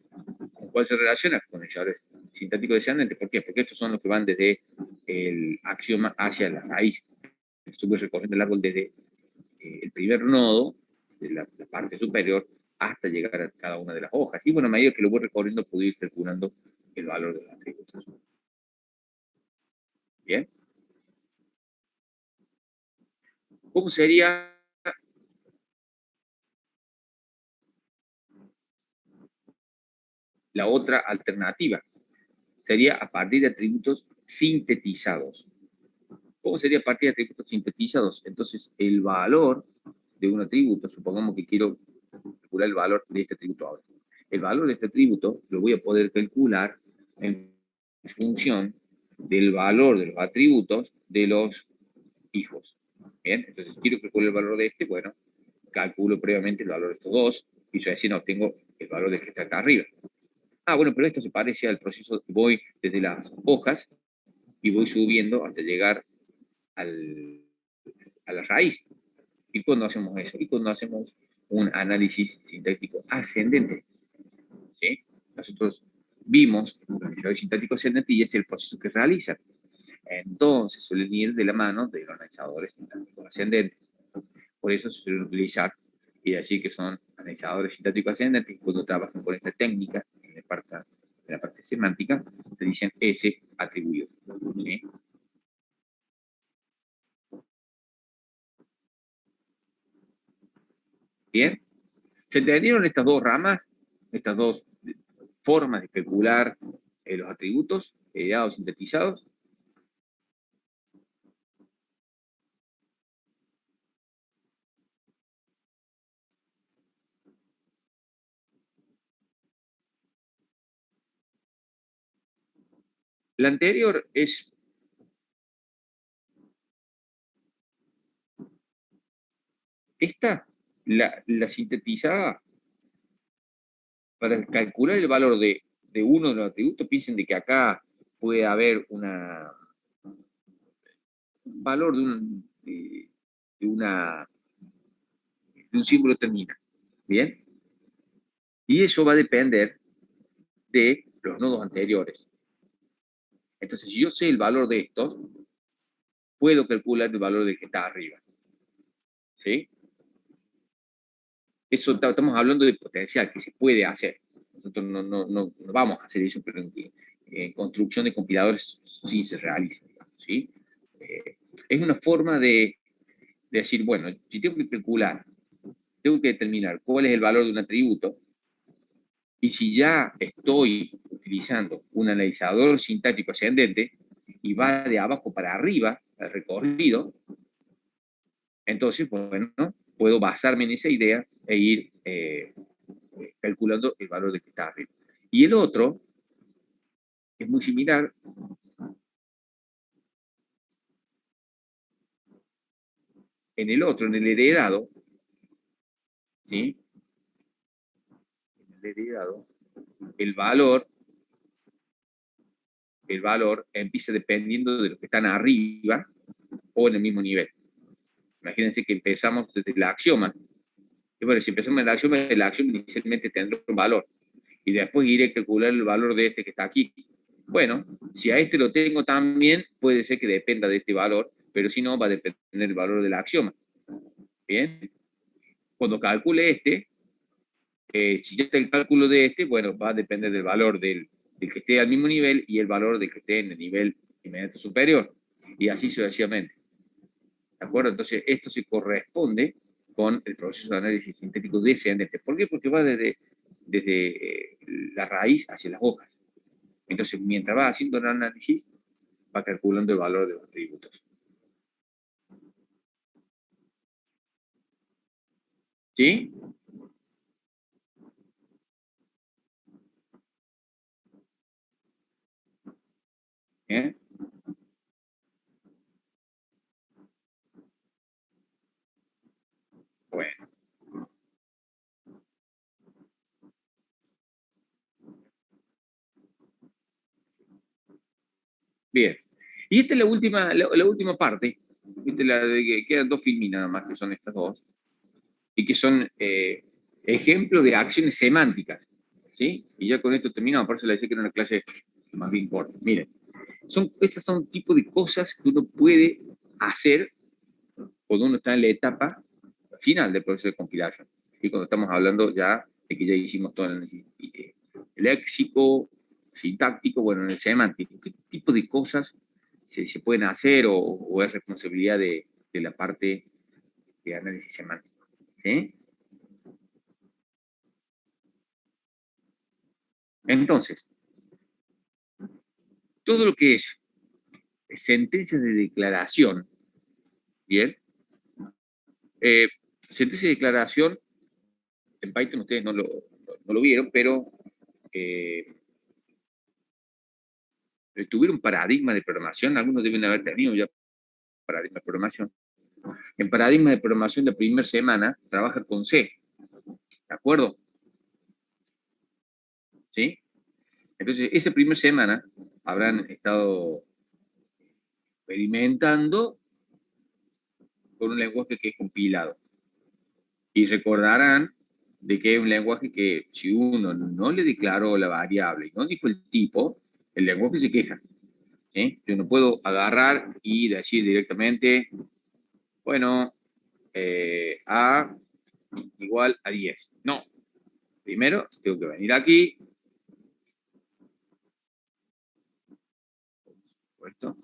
¿con cuál se relaciona? Con organizadores sintácticos descendentes. ¿Por qué? Porque estos son los que van desde el axioma hacia la raíz. Estuve recorriendo el árbol desde el primer nodo, de la parte superior, hasta llegar a cada una de las hojas. Y bueno, a medida que lo voy recorriendo, puedo ir calculando el valor de los atributos. Bien. ¿Cómo sería la otra alternativa? Sería a partir de atributos sintetizados. ¿Cómo sería a partir de atributos sintetizados? Entonces, el valor de un atributo, supongamos que quiero calcular el valor de este atributo ahora. El valor de este atributo lo voy a poder calcular en función del valor de los atributos de los hijos. Bien, entonces quiero calcular el valor de este, bueno, calculo previamente el valor de estos dos, y yo recién obtengo el valor de que está acá arriba. Ah, bueno, pero esto se parece al proceso, voy desde las hojas y voy subiendo hasta llegar a la raíz. ¿Y cuando hacemos eso? Y cuando hacemos un análisis sintáctico ascendente. ¿Sí? Nosotros vimos el analizador sintáctico ascendente y es el proceso que realiza. Entonces suelen ir de la mano de los analizadores sintácticos ascendentes. Por eso se suelen utilizar y decir que son analizadores sintácticos ascendentes. Cuando trabajan con esta técnica en la parte semántica, se dicen S atribuido. ¿Sí? Bien, ¿se entendieron estas dos ramas, estas dos formas de calcular los atributos heredados sintetizados? La anterior es esta, la sintetizada para calcular el valor de uno de los atributos. Piensen de que acá puede haber un valor de un símbolo determinado. ¿Bien? Y eso va a depender de los nodos anteriores. Entonces, si yo sé el valor de estos, puedo calcular el valor del que está arriba. ¿Sí? Eso estamos hablando de potencial, que se puede hacer. Nosotros no vamos a hacer eso, pero en construcción de compiladores sí se realiza. ¿Sí? Es una forma de decir, bueno, si tengo que calcular, tengo que determinar cuál es el valor de un atributo, y si ya estoy utilizando un analizador sintáctico ascendente y va de abajo para arriba el recorrido, entonces, bueno, puedo basarme en esa idea e ir calculando el valor de que está arriba. Y el otro es muy similar. En el otro, en el heredado, ¿sí? En el heredado, el valor, empieza dependiendo de los que están arriba o en el mismo nivel. Imagínense que empezamos desde el axioma. Y bueno, si empezamos en el axioma inicialmente tendrá un valor. Y después iré a calcular el valor de este que está aquí. Bueno, si a este lo tengo también, puede ser que dependa de este valor, pero si no, va a depender del valor del axioma. Bien, cuando calcule este, si ya está el cálculo de este, bueno, va a depender del valor del que esté al mismo nivel y el valor del que esté en el nivel inmediato superior. Y así sucesivamente. ¿De acuerdo? Entonces, esto se corresponde con el proceso de análisis sintético descendente. ¿Por qué? Porque va desde la raíz hacia las hojas. Entonces, mientras va haciendo el análisis, va calculando el valor de los atributos. ¿Sí? ¿Eh? Bueno, bien. Y esta es la última parte. Esta es la de que quedan dos filminas nada más, que son estas dos, y que son ejemplos de acciones semánticas. ¿Sí? Y ya con esto terminamos, por eso le decía que era una clase más bien corta. Miren, estas son tipo de cosas que uno puede hacer cuando uno está en la etapa final del proceso de compilación. ¿Sí? Cuando estamos hablando ya de que ya hicimos todo el análisis léxico, sintáctico, bueno, en el semántico. ¿Qué tipo de cosas se pueden hacer o es responsabilidad de la parte de análisis semántico? ¿Sí? Entonces, todo lo que es sentencias de declaración, ¿bien? Eh, sentencia de declaración, en Python ustedes no lo vieron, pero eh, tuvieron paradigma de programación, algunos deben haber tenido ya paradigma de programación. En paradigma de programación, la primera semana trabaja con C, ¿de acuerdo? ¿sí? Entonces, esa primera semana habrán estado experimentando con un lenguaje que es compilado. Y recordarán de que es un lenguaje que si uno no le declaró la variable y no dijo el tipo, el lenguaje se queja. ¿Sí? Yo no puedo agarrar y decir directamente, bueno, A igual a 10. No. Primero tengo que venir aquí. Esto.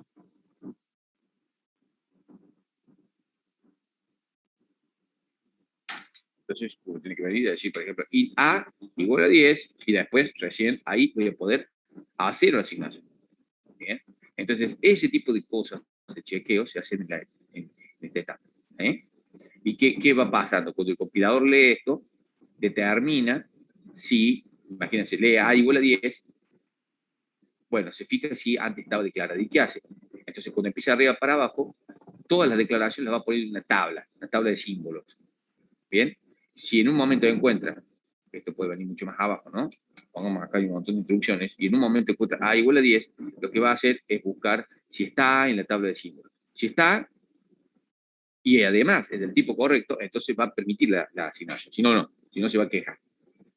Entonces, uno tiene que venir y decir, por ejemplo, int A igual a 10, y después recién ahí voy a poder hacer la asignación. ¿Bien? Entonces, ese tipo de cosas de chequeo se hacen en esta etapa. ¿Eh? ¿Y qué va pasando? Cuando el compilador lee esto, determina si, imagínense, lee A igual a 10, bueno, se fija si antes estaba declarado. ¿Y qué hace? Entonces, cuando empieza arriba para abajo, todas las declaraciones las va a poner en una tabla de símbolos. ¿Bien? Si en un momento encuentra, esto puede venir mucho más abajo, ¿no? Pongamos acá hay un montón de instrucciones, y en un momento encuentra A igual a 10, lo que va a hacer es buscar si está en la tabla de símbolos. Si está, y además es del tipo correcto, entonces va a permitir la asignación. Si no, no. Si no, se va a quejar.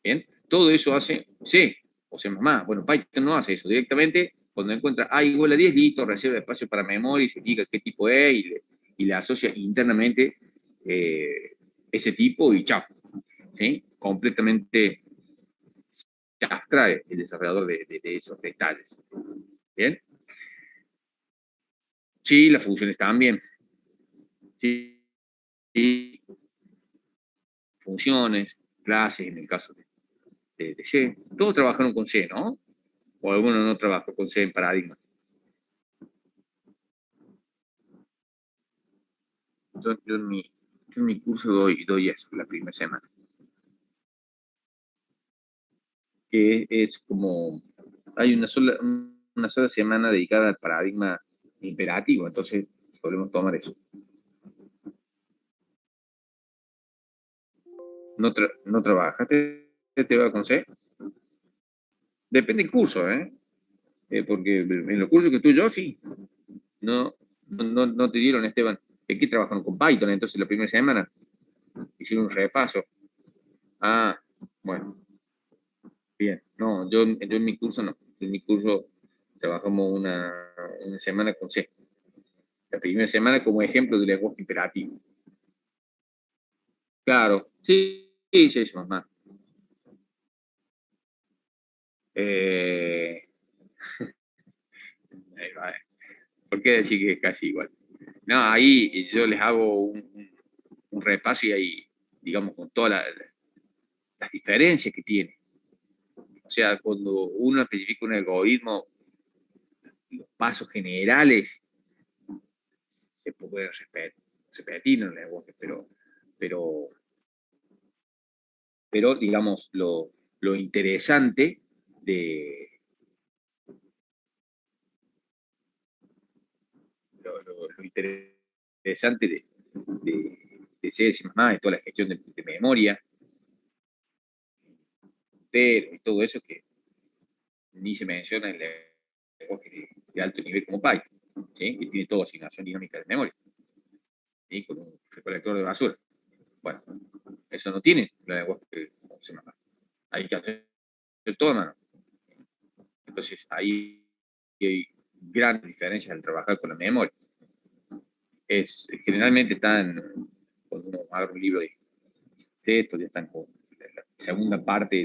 ¿Bien? Todo eso hace C o C++. Bueno, Python no hace eso. Directamente, cuando encuentra A igual a 10, listo, reserva espacio para memoria y se fija qué tipo es y le asocia internamente ese tipo y chao. ¿Sí? Completamente se abstrae el desarrollador de esos detalles. ¿Bien? Sí, las funciones también. Sí, sí, funciones, clases en el caso de C. Todos trabajaron con C, ¿no? O alguno no trabajó con C en Paradigma. Yo en mi curso doy eso, la primera semana. Que es como, hay una sola semana dedicada al paradigma imperativo, entonces solemos tomar eso. ¿No trabajaste te con C? Depende del curso, ¿eh? Porque en los cursos que estuve yo, sí. No te dieron, Esteban. Aquí trabajaron con Python, entonces la primera semana hicieron un repaso. Ah, bueno, bien. No, yo en mi curso no. En mi curso trabajamos una semana con C. La primera semana como ejemplo de lenguaje imperativo. Claro, sí, sí, sí, mamá. Eh, ¿Por qué decir que es casi igual? No, ahí yo les hago un repaso y ahí, digamos, con todas las diferencias que tiene. O sea, cuando uno especifica un algoritmo, los pasos generales se puede repetir en el lenguaje, pero, pero digamos, lo interesante lo interesante de C++ y toda la gestión de memoria, y todo eso que ni se menciona en el lenguaje de alto nivel como Python, ¿sí? Que tiene toda asignación dinámica de memoria, ¿sí? Con un recolector de basura. Bueno, eso no tiene el lenguaje como C++. Hay que hacer todo a mano. Entonces, ahí hay grandes diferencias al trabajar con la memoria. Generalmente están, cuando uno agarra un libro de texto, ya están con la segunda parte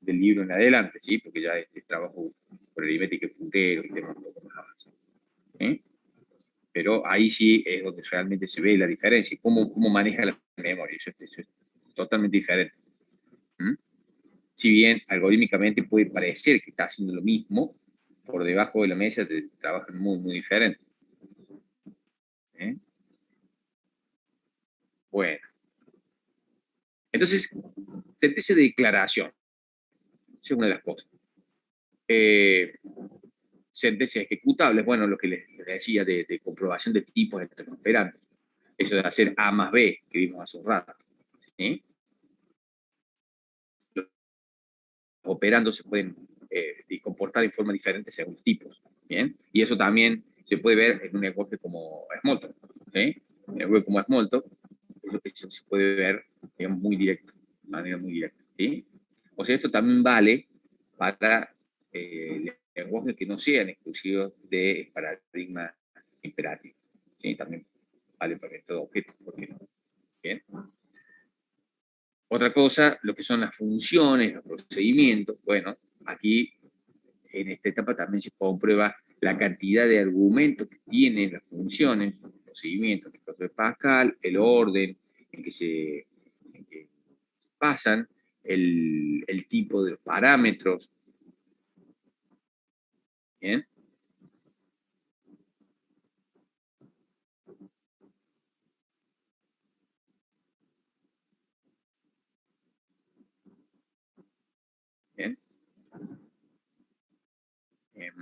del libro en adelante, ¿sí? Porque ya es trabajo por aritmética y puntero y temas un poco más avanzados. ¿Eh? Pero ahí sí es donde realmente se ve la diferencia, cómo maneja la memoria, eso es totalmente diferente. ¿Mm? Si bien algorítmicamente puede parecer que está haciendo lo mismo, por debajo de la mesa trabajan muy, muy diferente. ¿Eh? Bueno, entonces, sentencia de declaración, esa es una de las cosas. Sentencias ejecutables, bueno, lo que les decía de comprobación de tipos operantes, eso de hacer A más B, que vimos hace un rato. ¿Sí? operandos se pueden comportar de forma diferente según los tipos. ¿Bien? Y eso también se puede ver en un lenguaje como Smalltalk. ¿Sí? En un lenguaje como Smalltalk, eso se puede ver, digamos, muy directo, de manera muy directa. ¿Sí? O sea, esto también vale para lenguajes que no sean exclusivos de paradigma imperativo. ¿Sí? También vale para todo objeto, ¿por qué no? ¿Bien? Otra cosa, lo que son las funciones, los procedimientos. Bueno, aquí en esta etapa también se comprueba la cantidad de argumentos que tienen las funciones, los procedimientos, el caso de Pascal, el orden en que se pasan, el tipo de los parámetros. ¿Bien? ¿Bien? Em,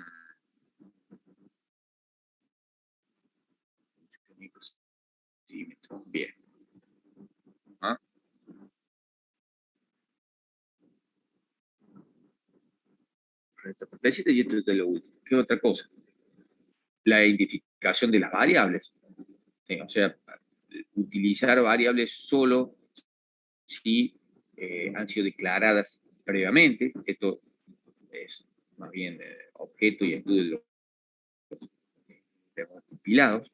Bien. ¿Ah? Y esto es lo último. ¿Qué otra cosa? La identificación de las variables. ¿Sí? O sea, utilizar variables solo si han sido declaradas previamente. Esto es más bien objeto y estudio de los compilados.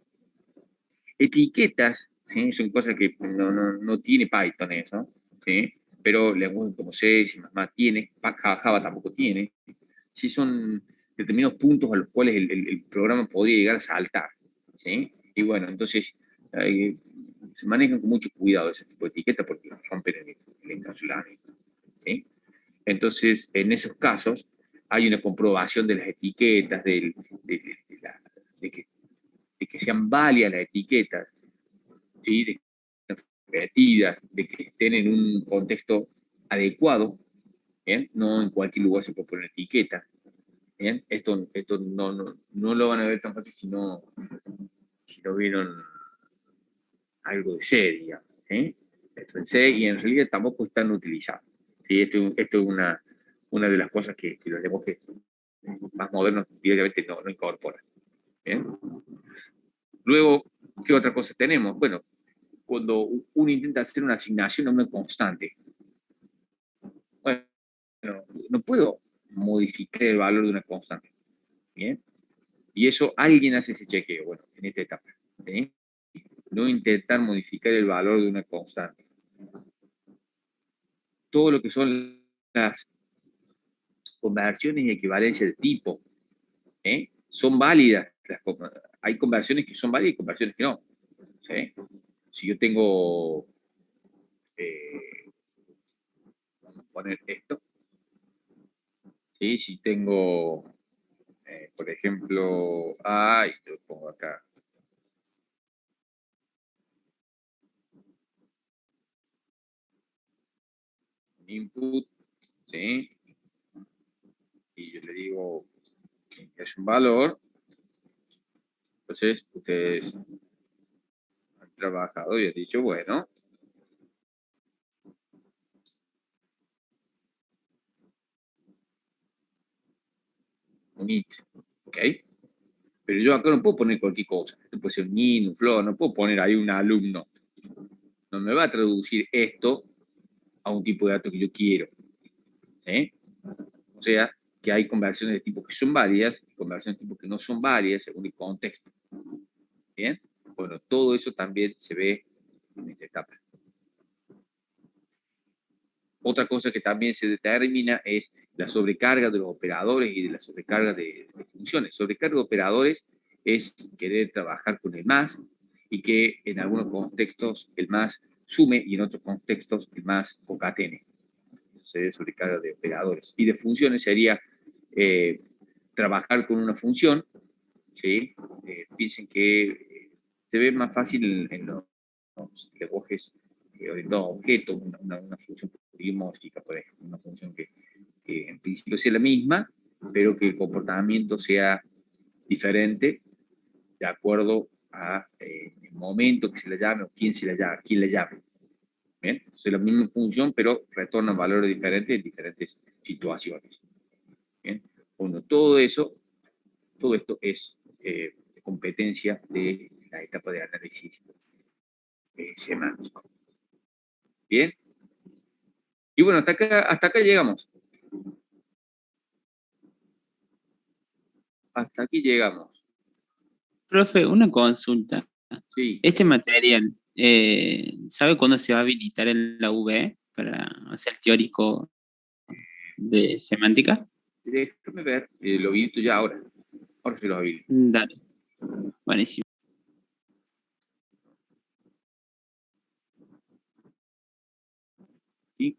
Etiquetas, ¿sí? Son cosas que no tiene Python eso, ¿sí? Pero lenguajes como C, C++ tiene, Java tampoco tiene. Sí son determinados puntos a los cuales el programa podría llegar a saltar, ¿sí? Y bueno, entonces se manejan con mucho cuidado ese tipo de etiquetas porque rompen el encapsulamiento, ¿sí? Entonces, en esos casos, hay una comprobación de las etiquetas, de que, de que sean válidas las etiquetas, ¿sí? De que estén repetidas, de que estén en un contexto adecuado, ¿bien? No en cualquier lugar se puede poner etiqueta. ¿Bien? Esto no lo van a ver tan fácil si no vieron algo de C, digamos. ¿Sí? Esto en C y en realidad tampoco están utilizados. ¿Sí? Esto es una de las cosas que los lenguajes más modernos directamente no incorporan. ¿Bien? Luego, ¿qué otra cosa tenemos? Bueno, cuando uno intenta hacer una asignación a una constante, bueno, no puedo modificar el valor de una constante. ¿Bien? Y eso alguien hace ese chequeo, bueno, en esta etapa. ¿Sí? No intentar modificar el valor de una constante. Todo lo que son las conversiones y equivalencia de tipo, son válidas. Hay conversiones que son válidas y conversiones que no. ¿Sí? Si yo tengo, vamos a poner esto, ¿sí? Si tengo, por ejemplo, lo pongo acá, un input, ¿sí? Y yo le digo que es un valor, entonces ustedes han trabajado y han dicho, bueno, un int, ¿ok? Pero yo acá no puedo poner cualquier cosa. Esto puede ser un int, un floor, no puedo poner ahí un alumno. No me va a traducir esto a un tipo de dato que yo quiero. ¿Eh? O sea, que hay conversiones de tipo que son válidas y conversiones de tipo que no son válidas según el contexto. ¿Bien? Bueno, todo eso también se ve en esta etapa. Otra cosa que también se determina es la sobrecarga de los operadores y de la sobrecarga de funciones. Sobrecarga de operadores es querer trabajar con el más y que en algunos contextos el más sume y en otros contextos el más concatene. Sería sobrecarga de operadores. Y de funciones sería trabajar con una función, ¿sí? Piensen que se ve más fácil en los lenguajes orientados a objetos, una función polimórfica, por ejemplo, una función que en principio sea la misma, pero que el comportamiento sea diferente de acuerdo a el momento que se la llame o quién se la llame, quién la llame. ¿Bien? Es la misma función, pero retorna valores diferentes en diferentes situaciones. ¿Bien? Bueno, todo esto es competencia de la etapa de análisis semántico. ¿Bien? Y bueno, hasta acá llegamos. Hasta aquí llegamos. Profe, una consulta. Sí. Este material, ¿sabe cuándo se va a habilitar en la UB para hacer teórico de semántica? Déjame ver. Lo habilito ya ahora. Ahora se lo habilito. Dale, buenísimo. ¿Sí?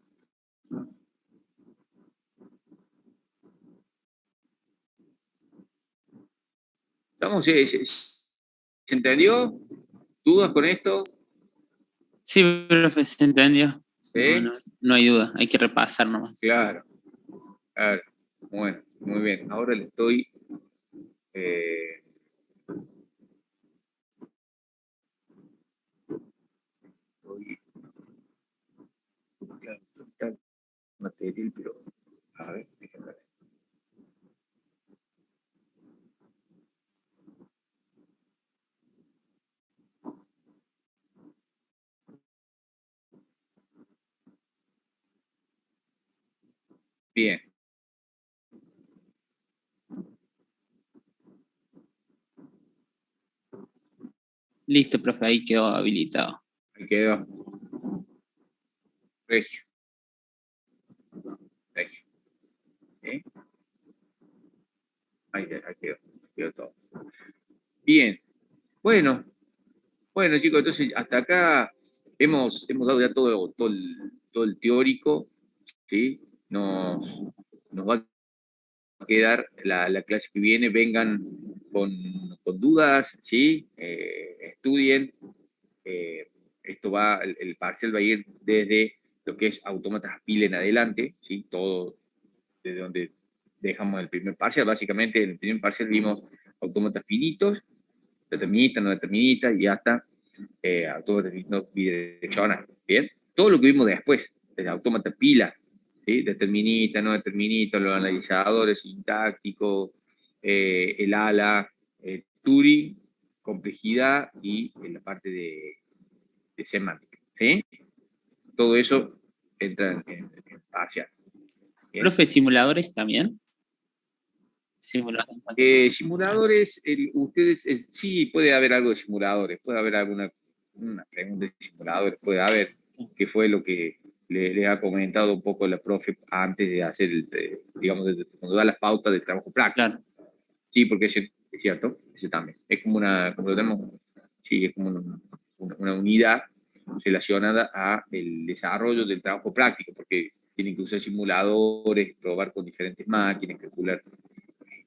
¿Estamos? ¿Se entendió? ¿Dudas con esto? Sí, profe, se entendió. No, ¿Sí? no, no hay duda, hay que repasar nomás. Claro. Claro. Bueno, muy bien. Ahora le estoy... eh, claro, está el material, pero... A ver, déjame ver. Bien. Listo, profe, ahí quedó habilitado. Ahí quedó. Regio. Regio. ¿Sí? Ahí quedó. Quedó todo. Bien. Bueno, chicos, entonces hasta acá hemos dado ya todo el teórico, ¿sí? Nos va a quedar la clase que viene, vengan con, con dudas, ¿sí? Estudien. eh, el parcial va a ir desde lo que es autómatas pila en adelante, ¿sí? Todo desde donde dejamos el primer parcial. Básicamente, en el primer parcial vimos autómatas finitos, deterministas, no deterministas, y hasta autómatas no bidireccionales. ¿Bien? Todo lo que vimos después, desde autómata pila, ¿sí? Determinista, no determinista, los analizadores sintácticos, el ala, Turing, complejidad y en la parte de semántica. ¿Sí? Todo eso entra en parcial. ¿Bien? Profe, ¿simuladores también? Simuladores. Simuladores, ustedes, sí, puede haber algo de simuladores, puede haber alguna una pregunta de simuladores, puede haber, que fue lo que le ha comentado un poco la profe antes de hacer, digamos, cuando da las pautas de trabajo práctico. Claro, Sí, porque es cierto, ese también. Es como como lo tenemos, sí, es como una unidad relacionada a el desarrollo del trabajo práctico, porque tienen que usar simuladores, probar con diferentes máquinas, calcular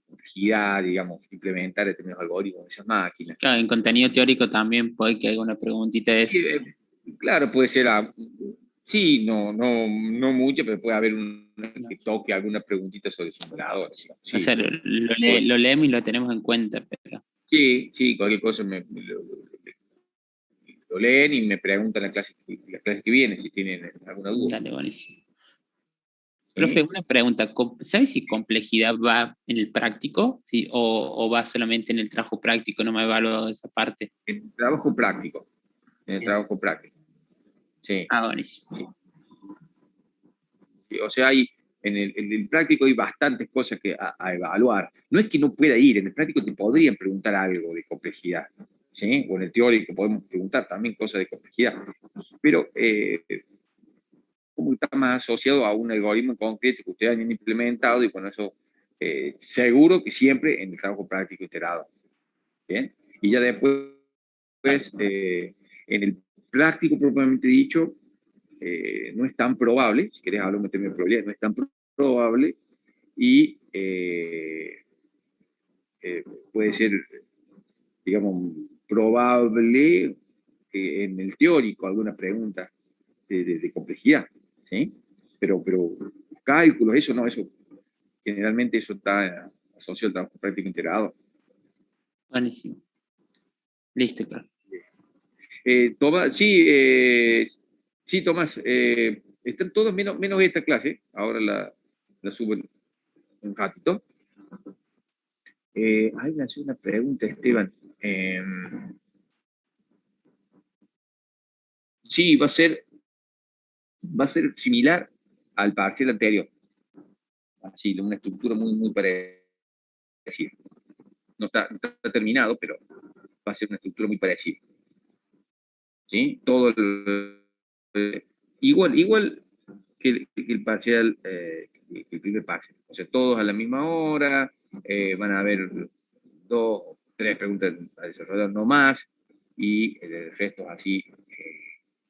complejidad, digamos, implementar determinados algoritmos en esas máquinas. claro, en contenido teórico también puede que haya una preguntita de eso. Y, claro, puede ser, sí, no mucho, pero puede haber que toque alguna preguntita sobre simuladores. O Sí, sea, lo leemos y lo tenemos en cuenta, pero sí, cualquier cosa lo leen y me preguntan la clase que viene si tienen alguna duda. dale, buenísimo. Profe, ¿Sí? una pregunta, ¿sabes si complejidad va en el práctico? ¿Sí? O va solamente en el trabajo práctico? No me he evaluado esa parte. En el trabajo práctico, en el Bien. trabajo práctico. Sí, Ah, buenísimo. sí. O sea, en el práctico hay bastantes cosas a evaluar. No es que no pueda ir, en el práctico te podrían preguntar algo de complejidad, ¿sí? O en el teórico podemos preguntar también cosas de complejidad, pero como está más asociado a un algoritmo concreto que ustedes han implementado y con eso seguro que siempre en el trabajo práctico iterado, ¿bien? Y ya después, en el práctico propiamente dicho, no es tan probable, si querés hablar de términos de probabilidad, no es tan probable y eh, puede ser, digamos, probable en el teórico alguna pregunta de complejidad, ¿sí? Pero cálculos, eso no, eso generalmente eso está asociado al trabajo práctico integrado. Buenísimo. Listo, profe. Sí, Sí, Tomás, están todos menos esta clase, ahora la subo en un ratito. Ay, me hace una pregunta, Esteban. Sí, va a ser similar al parcial anterior, así, una estructura muy parecida. No está terminado, pero va a ser una estructura muy parecida. ¿Sí? Igual que el parcial, que el primer parcial. O sea, todos a la misma hora, van a haber 2 o 3 preguntas a desarrollar, no más, y el resto así,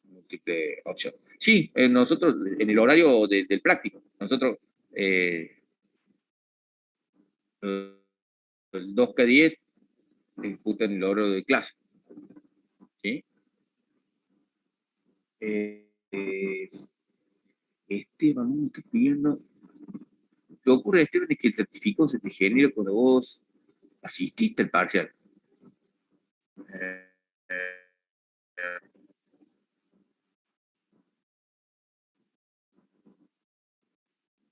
múltiple opción. Sí, nosotros, en el horario del práctico, nosotros, el 2K10 disputan el horario de clase. ¿Sí? Eh, Esteban, ¿cómo me estás pidiendo? Lo que ocurre, Esteban, es que el certificado se te genera cuando vos asististe al parcial. Eh, eh,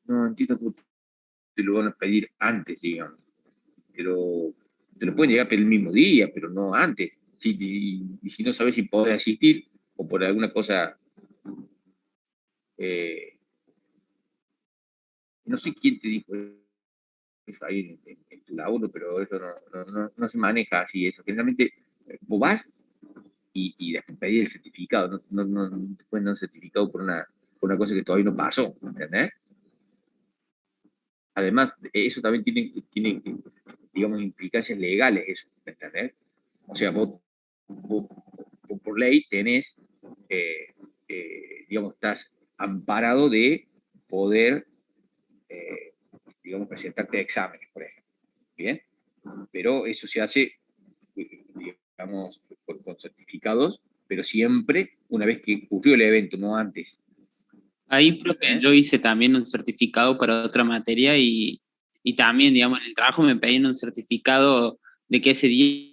no entiendo cómo te lo van a pedir antes, digamos. Pero te lo pueden llegar a pedir el mismo día, pero no antes. Y si no sabes si podés asistir o por alguna cosa, eh, no sé quién te dijo eso ahí en tu laburo, pero eso no se maneja así. Eso generalmente vos vas y después pedir el certificado. No te pueden dar un certificado por una cosa que todavía no pasó, ¿entendés? Además, eso también tiene, digamos, implicancias legales, eso, ¿entendés? O sea, vos por ley tenés, eh, digamos, estás amparado de poder, eh, digamos, presentarte a exámenes, por ejemplo. ¿Bien? Pero eso se hace, digamos, con certificados, pero siempre una vez que ocurrió el evento, no antes. Ahí, profe, ¿Eh? yo hice también un certificado para otra materia y también, digamos, en el trabajo me pedían un certificado de que ese día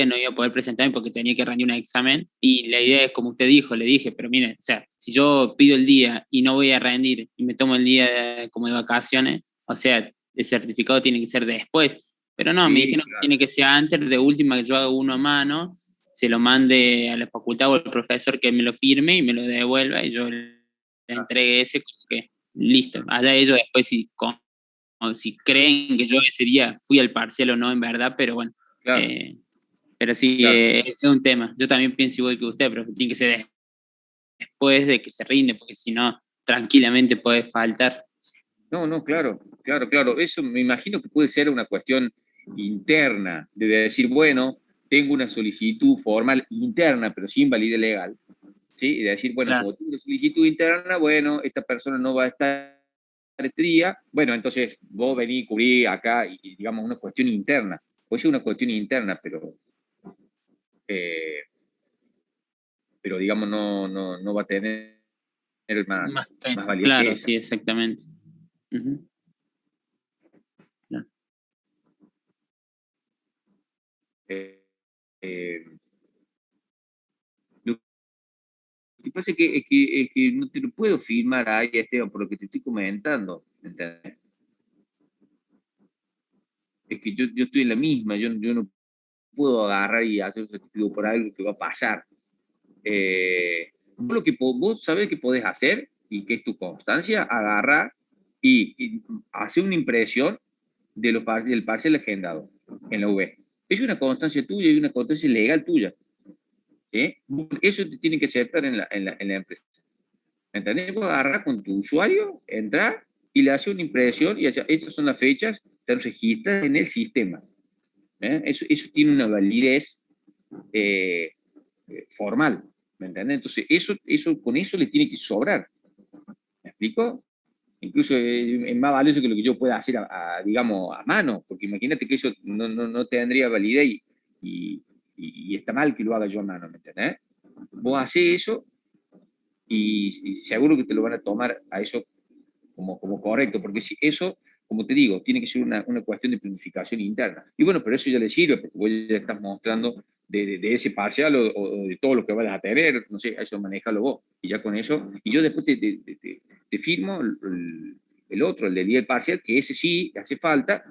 no iba a poder presentarme porque tenía que rendir un examen. Y la idea es, como usted dijo, le dije, pero miren, o sea, si yo pido el día y no voy a rendir y me tomo el día como de vacaciones, o sea, el certificado tiene que ser después. Pero no, me Sí, dijeron que claro, tiene que ser antes, de última que yo haga uno a mano, se lo mande a la facultad o al profesor que me lo firme y me lo devuelva y yo le claro. entregue ese como que listo. Mm, Allá ellos después o si creen que yo ese día fui al parcial o no en verdad, pero bueno, claro, eh, pero sí, claro. es un tema. Yo también pienso igual que usted, pero tiene que ser después de que se rinde, porque si no, tranquilamente puede faltar. No, claro. Eso me imagino que puede ser una cuestión interna, de decir, bueno, tengo una solicitud formal interna, pero sin validez legal. ¿Sí? Y de decir, bueno, Claro. como tengo una solicitud interna, bueno, esta persona no va a estar este día, bueno, entonces vos venís, cubrí acá, y digamos, una cuestión interna. Puede ser una cuestión interna, eh, pero digamos, no va a tener Más más peso. validez que Claro, esa. sí, exactamente. Ujú. Claro. Eh, eh, lo que pasa es que no te lo puedo firmar ahí, Esteban, por lo que te estoy comentando. ¿Entendés? Es que yo estoy en la misma, yo no puedo agarrar y hacer un certificado por algo que va a pasar. Vos sabés que podés hacer y que es tu constancia, agarrar y hacer una impresión del parcial agendado en la UB. Es una constancia tuya y una constancia legal tuya. ¿Sí? Eso te tiene que aceptar en la empresa. ¿Entendés? Vos agarrás con tu usuario, entrar y le haces una impresión y estas son las fechas, están registradas en el sistema. Eso tiene una validez, eh, formal, ¿me entiendes? Entonces, con eso le tiene que sobrar, ¿me explico? Incluso es más valioso que lo que yo pueda hacer, digamos, a mano, porque imagínate que eso no tendría validez y, y está mal que lo haga yo a mano, ¿me entendés? Vos haces eso y seguro que te lo van a tomar a eso como correcto, porque si eso, como te digo, tiene que ser una cuestión de planificación interna. Y bueno, pero eso ya le sirve, porque vos ya estás mostrando de ese parcial o de todo lo que vayas a tener, no sé, eso manejalo vos. Y ya con eso, y yo después te firmo el otro, el del día del parcial, que ese sí hace falta,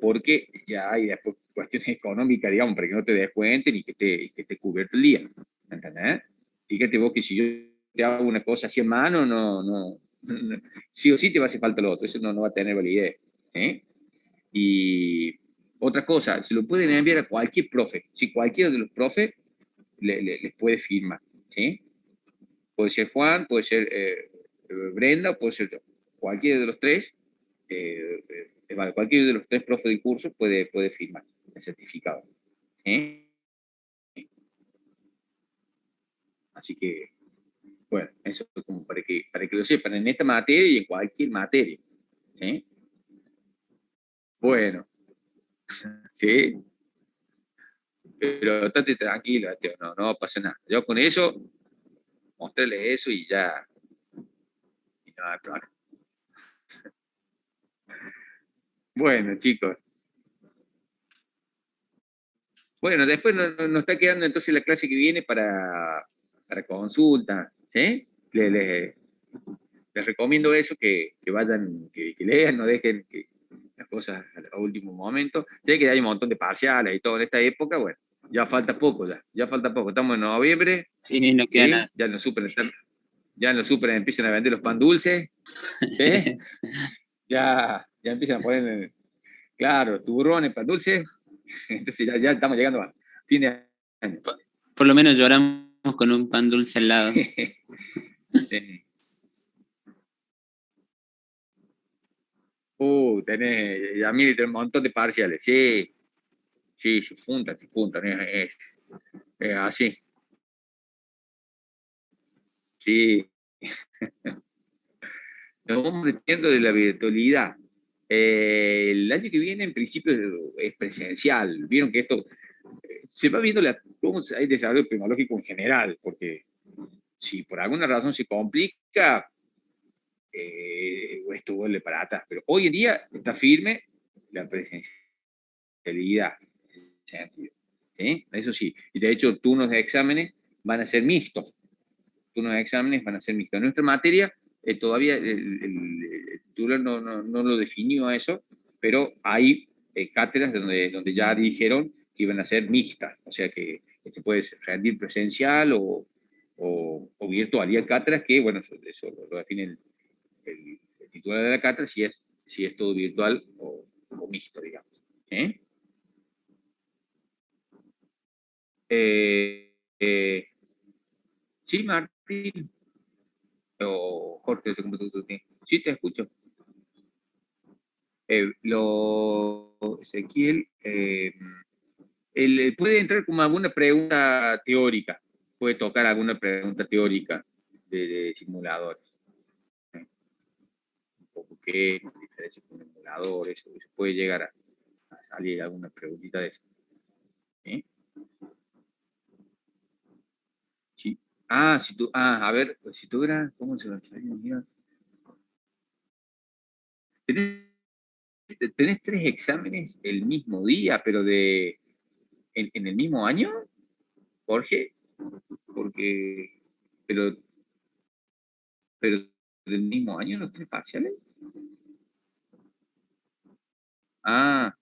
porque ya hay después cuestiones económicas, digamos, para que no te descuenten y que esté cubierto el día. ¿Entendés? Fíjate vos que si yo te hago una cosa así en mano, sí o sí te va a hacer falta lo otro, eso no va a tener validez. ¿Sí? Y otra cosa, se lo pueden enviar a cualquier profe. Si cualquiera de los profes les puede firmar. ¿Sí? Puede ser Juan, puede ser Brenda, puede ser cualquiera de los tres. Vale, cualquiera de los tres profes del curso puede firmar el certificado. ¿Sí? Así que, bueno, eso es como para que lo sepan en esta materia y en cualquier materia. ¿Sí? Bueno, sí, pero estate tranquilo, tío, no pasa nada. Yo con eso, mostrarles eso y ya, y nada, claro. Bueno, chicos, bueno, después nos está quedando entonces la clase que viene para consulta, ¿sí? Les recomiendo eso, que vayan, que lean, no dejen las cosas a último momento. Sé que hay un montón de parciales y todo en esta época, bueno, ya falta poco. Estamos en noviembre, Sí, no queda ¿sí? nada. Ya en los super empiezan a vender los pan dulces, ¿sí? Ya empiezan a poner, claro, turrones, pan dulces, entonces ya estamos llegando a fin de año. Por lo menos lloramos con un pan dulce al lado. Sí. A mí un montón de parciales, sí, sí, se juntan, es así, sí. Nos vamos metiendo de la virtualidad. El año que viene, en principio, es presencial. Vieron que esto se va viendo cómo hay desarrollo tecnológico en general, porque si por alguna razón se complica, esto vuelve para atrás. Pero hoy en día está firme la presencialidad. ¿Sí? Eso sí. Y de hecho, turnos de exámenes van a ser mixtos. Turnos de exámenes van a ser mixtos. En nuestra materia, todavía el titular no lo definió a eso, pero hay cátedras donde ya dijeron que iban a ser mixtas. O sea que se puede rendir presencial o virtual. Y hay cátedras que, bueno, eso lo define el titular de la cátedra, si es todo virtual o mixto, digamos. ¿Eh? Eh, eh, sí, Martín, o Jorge, no sé cómo tú tienes. Sí, te escucho. Ezequiel, él puede entrar como alguna pregunta teórica, puede tocar alguna pregunta teórica de simuladores. ¿Eh? Un poco qué diferencia con un emulador, eso puede llegar a salir alguna preguntita de eso. ¿Eh? Sí. A ver, si tuviera, ¿cómo se lo sabía? ¿Tenés tres exámenes el mismo día, pero en el mismo año, Jorge? Porque, pero, pero del mismo año los tres parciales. Ah,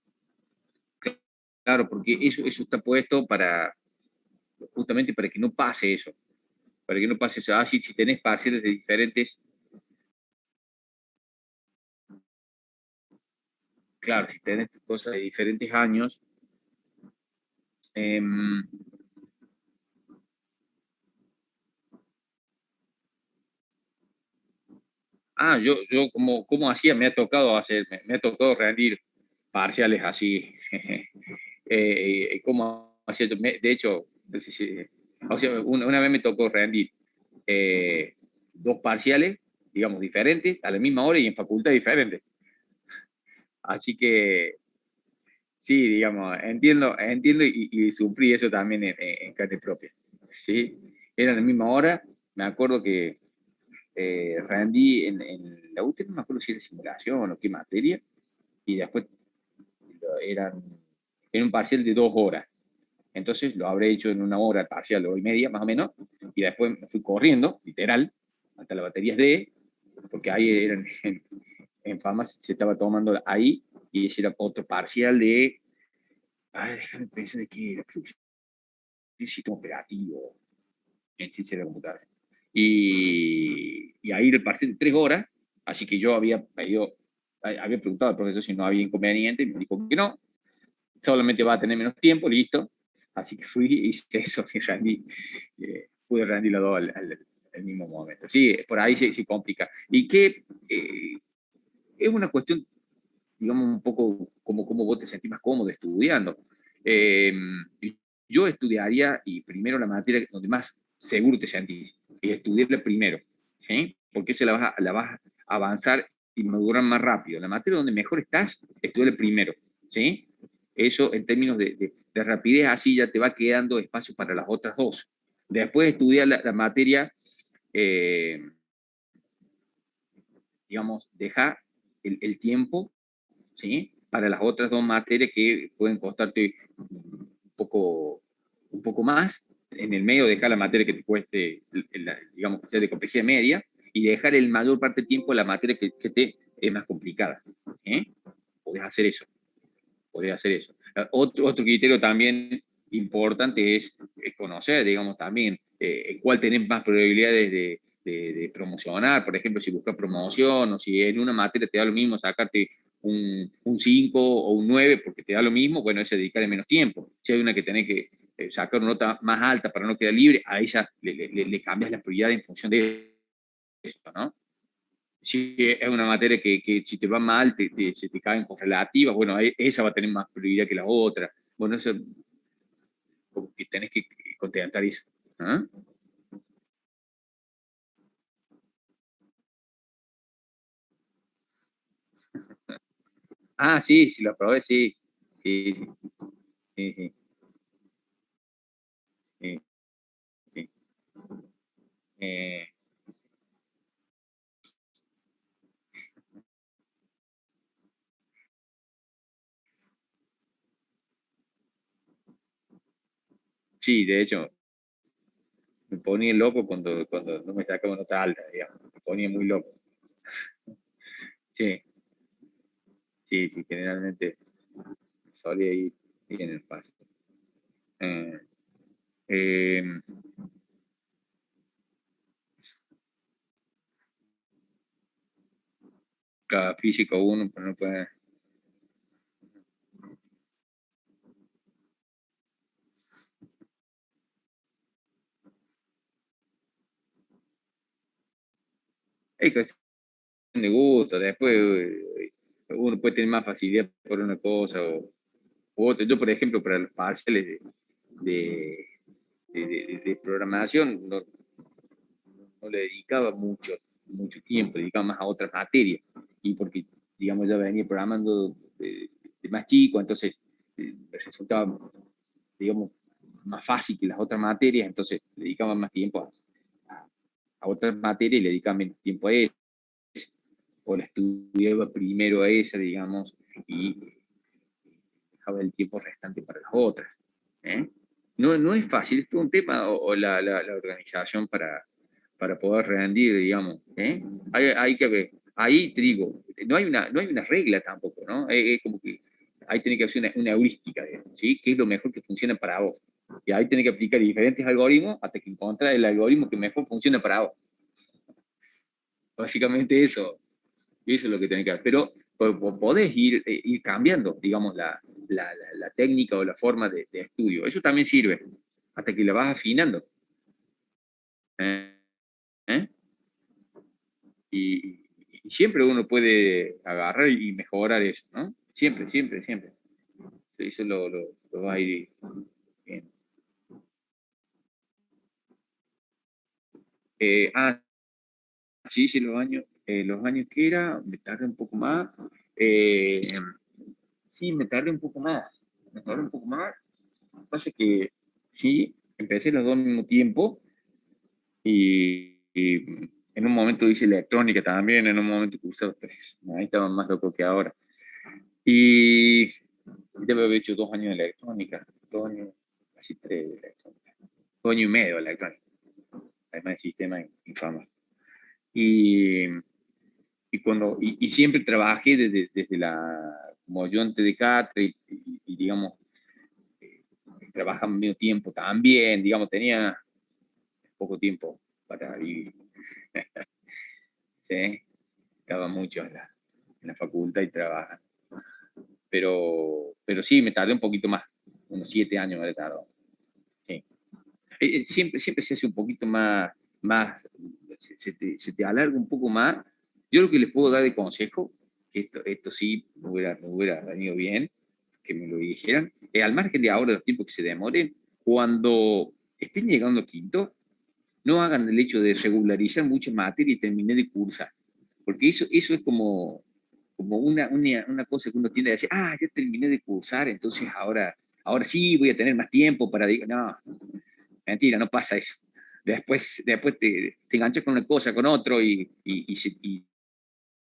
claro, porque eso está puesto justamente para que no pase eso. Para que no pase eso. Si tenés parciales de diferentes, claro, si tenés cosas de diferentes años, eh, yo como hacía, me ha tocado rendir parciales así. ¿Cómo hacía? De hecho, no sé o sea, una vez me tocó rendir dos parciales, digamos, diferentes, a la misma hora y en facultad diferentes. Así que, sí, digamos, entiendo y sufrí eso también en carne propia. ¿Sí? Era a la misma hora, me acuerdo que rendí en la última, no me acuerdo si era simulación o qué materia, y después eran, era un parcial de 2 horas. Entonces lo habré hecho en una hora parcial, hora y media, más o menos, y después me fui corriendo, literal, hasta las baterías D, porque ahí eran, en farmacia se estaba tomando ahí, y ese era otro parcial de, ay, déjame pensar de qué era, creo que el sistema operativo, en ciencia de la computadora. Y ahí el parcial de 3 horas, así que yo había preguntado al profesor si no había inconveniente, y me dijo que no, solamente va a tener menos tiempo, listo. Así que fui y hice eso, y rendí, pude rendir los dos al mismo momento. Sí, por ahí se complica. Y que es una cuestión, digamos, un poco como vos te sentís más cómodo estudiando. Eh, yo estudiaría, y primero la materia donde más seguro te sentís, y estudiarla primero, ¿sí? Porque se la vas a avanzar y madurar más rápido. La materia donde mejor estás, estudiarla primero, ¿sí? Eso en términos de rapidez, así ya te va quedando espacio para las otras dos. Después estudiar la materia, eh, digamos, dejar el tiempo, ¿sí? Para las otras dos materias que pueden costarte un poco más, en el medio dejar la materia que te cueste, digamos, que sea de complejidad media, y dejar el mayor parte del tiempo la materia que te es más complicada. ¿Eh? Podés hacer eso, podés hacer eso. Otro criterio también importante es conocer, digamos, también cuál tenés más probabilidades de promocionar. Por ejemplo, si buscas promoción, o si en una materia te da lo mismo sacarte un 5 o un 9 porque te da lo mismo, bueno, es dedicarle menos tiempo. Si hay una que tenés que sacar una nota más alta para no quedar libre, a ella le cambias la prioridad en función de eso, ¿no? Si es una materia que si te va mal, se te caen correlativas, bueno, esa va a tener más prioridad que la otra. Bueno, eso como que tenés que contemplar eso. ¿Ah? Ah, sí, si lo probé, sí. Sí, sí, sí, sí, sí, sí. Eh, sí, de hecho, me ponía loco cuando no me sacaba nota alta, digamos. Me ponía muy loco. Sí, sí, sí, generalmente solía ir bien el paso. Eh, eh, cada físico uno, pero no puede. Es cuestión de gusto, después uno puede tener más facilidad por una cosa o otra. Yo, por ejemplo, para los parciales de, de programación, no le dedicaba mucho tiempo, dedicaba más a otras materias. Y porque, digamos, ya venía programando de más chico, entonces me resultaba, digamos, más fácil que las otras materias, entonces le dedicaba más tiempo a otras materias y le dedicaba menos tiempo a eso. O la estudiaba primero a esa, digamos, y dejaba el tiempo restante para las otras. ¿Eh? No es fácil, es todo un tema, o la organización para poder rendir, digamos. ¿Eh? Hay que ver, ahí te digo, no hay una regla tampoco, ¿no? Es como que ahí tiene que hacer una heurística, digamos, ¿sí? ¿Qué es lo mejor que funciona para vos? Y ahí tiene que aplicar diferentes algoritmos hasta que encuentres el algoritmo que mejor funciona para vos. Básicamente eso es lo que tenés que hacer. Pero podés ir cambiando, digamos, la técnica o la forma de estudio. Eso también sirve, hasta que la vas afinando. ¿Eh? ¿Eh? Y siempre uno puede agarrar y mejorar eso, ¿no? Siempre, siempre, siempre. Eso lo va a ir bien. Ah, sí, sí, los años que era, me tardé un poco más. Eh, sí, me tardé un poco más. Me tardé un poco más. Lo que pasa es que sí, empecé los dos al mismo tiempo y en un momento hice electrónica también, en un momento cursé los tres. Ahí estaba más loco que ahora. Y debe haber hecho 2 años de electrónica, 2 años, casi 3 de electrónica. 2 años y medio de electrónica, además de sistemas infamos. Y, y siempre trabajé desde como ayudante de cátedra y digamos, trabajaba medio tiempo también, digamos, tenía poco tiempo para vivir. ¿Sí? Estaba mucho en la facultad y trabajaba. Pero sí, me tardé un poquito más, unos 7 años me tardó. Sí. Siempre se hace un poquito más se te alarga un poco más. Yo lo que les puedo dar de consejo, esto sí me hubiera venido bien, que me lo dijeran, al margen de ahora los tiempos que se demoren, cuando estén llegando a quinto, no hagan el hecho de regularizar muchas materias y terminar de cursar, porque eso es como una cosa que uno tiende a decir, ya terminé de cursar, entonces ahora sí voy a tener más tiempo para... No, mentira, no pasa eso. Después te enganchas con una cosa, con otro, y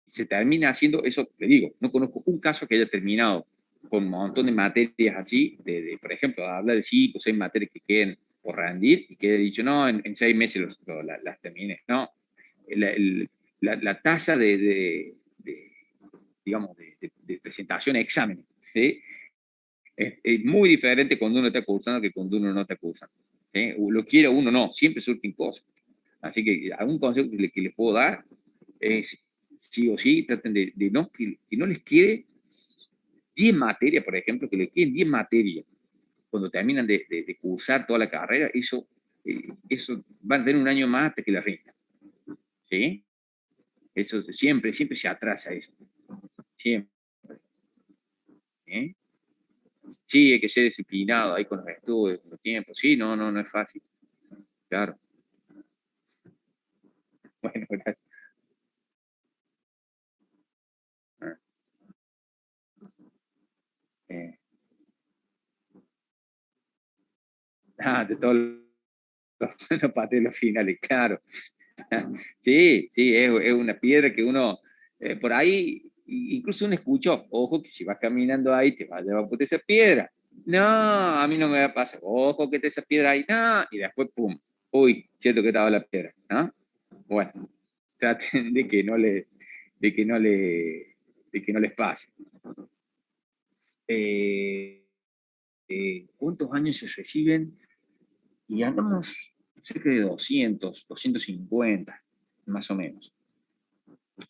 se termina haciendo eso. Le digo, no conozco un caso que haya terminado con un montón de materias así, por ejemplo, habla de 5 o 6 materias que queden por rendir y que haya dicho, no, en 6 meses las terminé. No, la tasa digamos, de presentación a exámenes, ¿sí? Es muy diferente cuando uno está cursando que cuando uno no está cursando. ¿Sí? Lo quiera uno no, siempre surgen cosas. Así que algún consejo que les puedo dar es, sí o sí, traten de no, que no les quede 10 materias, por ejemplo, que les queden 10 materias cuando terminan de cursar toda la carrera, eso van a tener un año más hasta que la rindan. ¿Sí? Eso siempre se atrasa eso. Siempre. ¿Eh? Sí, hay que ser disciplinado ahí con los estudios, con los tiempos. Sí, no es fácil. Claro. Bueno, gracias. Ah, eh, de todos los papeles finales, claro. Sí, es una piedra que uno, por ahí, incluso uno escuchó, ojo que si vas caminando ahí te va a llevar por esa piedra. No, a mí no me va a pasar, ojo que te esa piedra ahí, no, y después, pum, uy, cierto que estaba la piedra, ¿no? Bueno, traten de que no le, de que no les pase. Eh, ¿Cuántos años se reciben? Y andamos cerca de 250, más o menos.